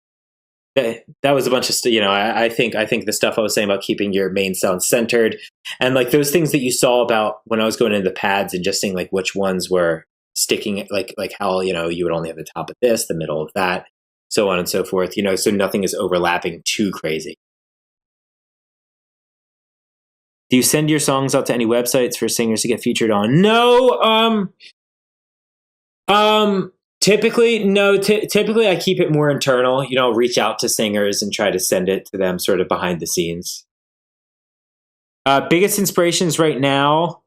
that was a bunch of I think the stuff I was saying about keeping your main sound centered, and like those things that you saw about when I was going into the pads and just seeing like which ones were sticking, like how you would only have the top of this, the middle of that, so on and so forth. So nothing is overlapping too crazy. Do you send your songs out to any websites for singers to get featured on? No. Typically, no. Typically, I keep it more internal. Reach out to singers and try to send it to them sort of behind the scenes. Biggest inspirations right now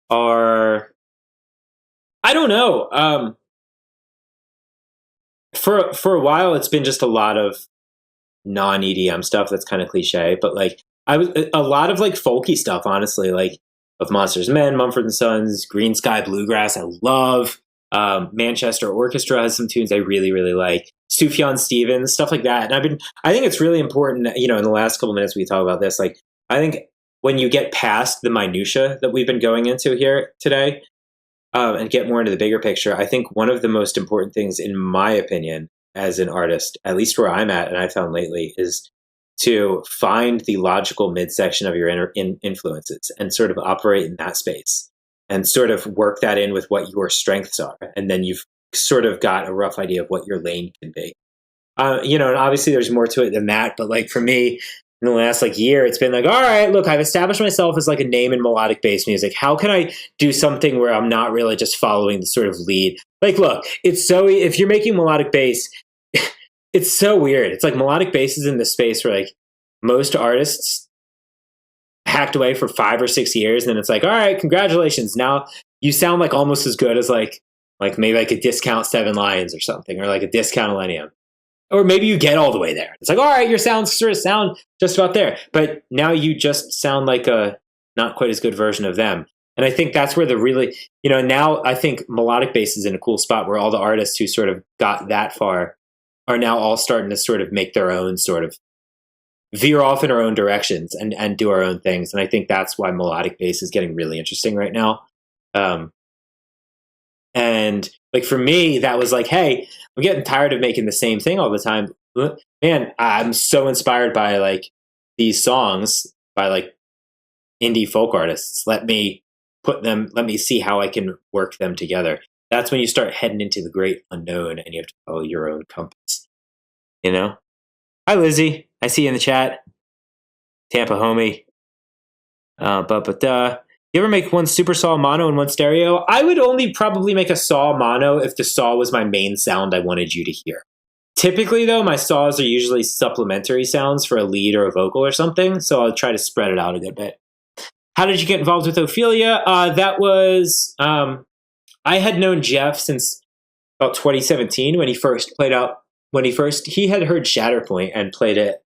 are, I don't know. For a while, it's been just a lot of non-EDM stuff. That's kind of cliche, but like I was a lot of like folky stuff, honestly, like of Monsters Men, Mumford and Sons, Green Sky Bluegrass. I love. Manchester Orchestra has some tunes I really, really like. Sufjan Stevens, stuff like that. And I think it's really important, in the last couple minutes we talk about this, like, I think when you get past the minutia that we've been going into here today, and get more into the bigger picture, I think one of the most important things, in my opinion, as an artist, at least where I'm at, and I found lately, is to find the logical midsection of your influences and sort of operate in that space and sort of work that in with what your strengths are. And then you've sort of got a rough idea of what your lane can be. And obviously there's more to it than that. But like for me, in the last like year, it's been like, all right, look, I've established myself as like a name in melodic bass music. How can I do something where I'm not really just following the sort of lead? Like, look, if you're making melodic bass, it's so weird. It's like melodic bass is in the space where like most artists hacked away for 5 or 6 years, and then it's like, all right, congratulations. Now you sound like almost as good as like maybe like a Discount Seven Lions or something, or like a Discount Millennium. Or maybe you get all the way there. It's like, all right, your sounds sort of sound just about there. But now you just sound like a not quite as good version of them. And I think that's where the really, now I think melodic bass is in a cool spot where all the artists who sort of got that far are now all starting to sort of make their own sort of veer off in our own directions and do our own things. And I think that's why melodic bass is getting really interesting right now. And like for me, that was like, hey, I'm getting tired of making the same thing all the time. Man, I'm so inspired by like these songs by like indie folk artists. Let me see how I can work them together. That's when you start heading into the great unknown and you have to follow your own compass. Hi, Lizzie. I see you in the chat. Tampa homie. You ever make one super saw mono and one stereo? I would only probably make a saw mono if the saw was my main sound I wanted you to hear. Typically, though, my saws are usually supplementary sounds for a lead or a vocal or something, so I'll try to spread it out a good bit. How did you get involved with Ophelia? That was... I had known Jeff since about 2017 when he first played out. He had heard Shatterpoint and played it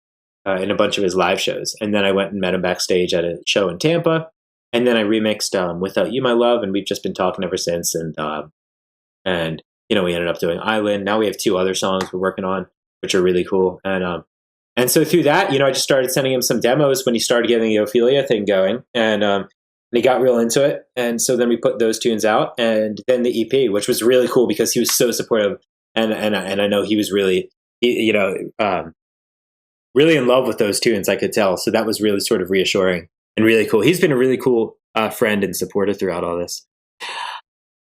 in a bunch of his live shows. And then I went and met him backstage at a show in Tampa. And then I remixed Without You, My Love, and we've just been talking ever since. And we ended up doing Island. Now we have 2 other songs we're working on, which are really cool. And so through that, I just started sending him some demos when he started getting the Ophelia thing going. And he got real into it. And so then we put those tunes out, and then the EP, which was really cool because he was so supportive. And I know he was really, really in love with those tunes, I could tell. So that was really sort of reassuring and really cool. He's been a really cool friend and supporter throughout all this.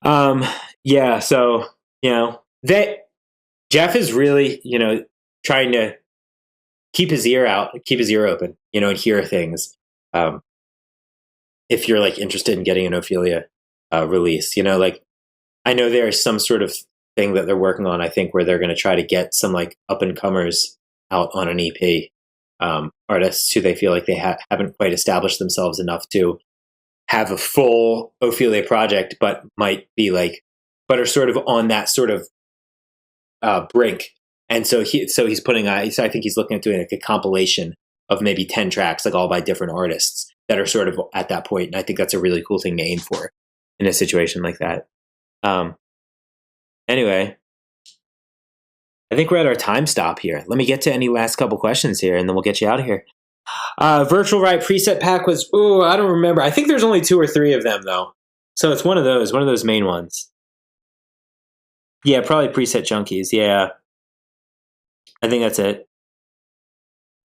So, Jeff is really, trying to keep his ear open, and hear things. If you're like interested in getting an Ophelia release, like I know there's some sort of thing that they're working on, I think, where they're going to try to get some like up and comers out on an EP, artists who they feel like they haven't quite established themselves enough to have a full Ophelia project, but are sort of on that sort of brink. And so he's putting, I think he's looking at doing like a compilation of maybe 10 tracks, like all by different artists that are sort of at that point. And I think that's a really cool thing to aim for in a situation like that. Anyway, I think we're at our time stop here. Let me get to any last couple questions here, and then we'll get you out of here. Virtual Right preset pack was, I don't remember. I think there's only 2 or 3 of them, though. So it's one of those main ones. Yeah, probably Preset Junkies. Yeah. I think that's it.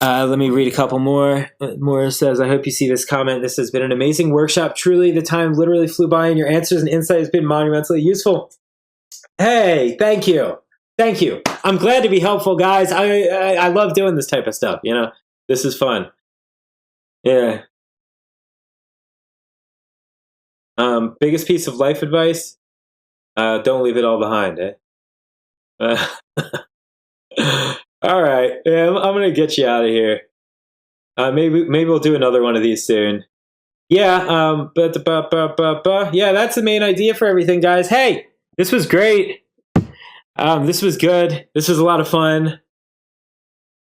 Let me read a couple more. Moore says, I hope you see this comment. This has been an amazing workshop. Truly, the time literally flew by, and your answers and insight has been monumentally useful. Hey, thank you. Thank you. I'm glad to be helpful, guys. I love doing this type of stuff. You know, this is fun. Yeah. Biggest piece of life advice: don't leave it all behind. Eh? All right. Yeah, I'm gonna get you out of here. Maybe we'll do another one of these soon. Yeah. Yeah, that's the main idea for everything, guys. Hey, this was great. This was good. This was a lot of fun.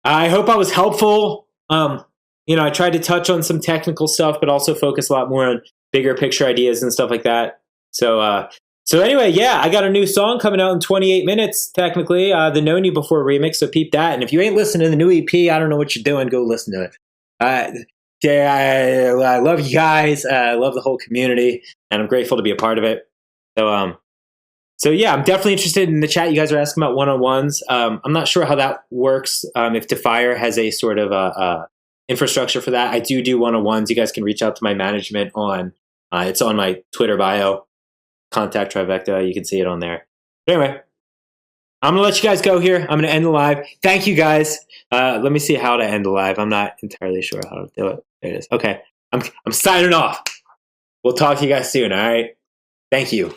I hope I was helpful. I tried to touch on some technical stuff, but also focus a lot more on bigger picture ideas and stuff like that. So anyway, yeah, I got a new song coming out in 28 minutes, technically, the Known You Before remix, so peep that. And if you ain't listening to the new EP, I don't know what you're doing, go listen to it. Yeah, I love you guys. I love the whole community, and I'm grateful to be a part of it. So yeah, I'm definitely interested in the chat. You guys are asking about one-on-ones. I'm not sure how that works, if Defire has a sort of infrastructure for that. I do one-on-ones. You guys can reach out to my management on, it's on my Twitter bio. Contact Trivecta. You can see it on there. But anyway, I'm going to let you guys go here. I'm going to end the live. Thank you, guys. Let me see how to end the live. I'm not entirely sure how to do it. There it is. Okay. I'm signing off. We'll talk to you guys soon, all right? Thank you.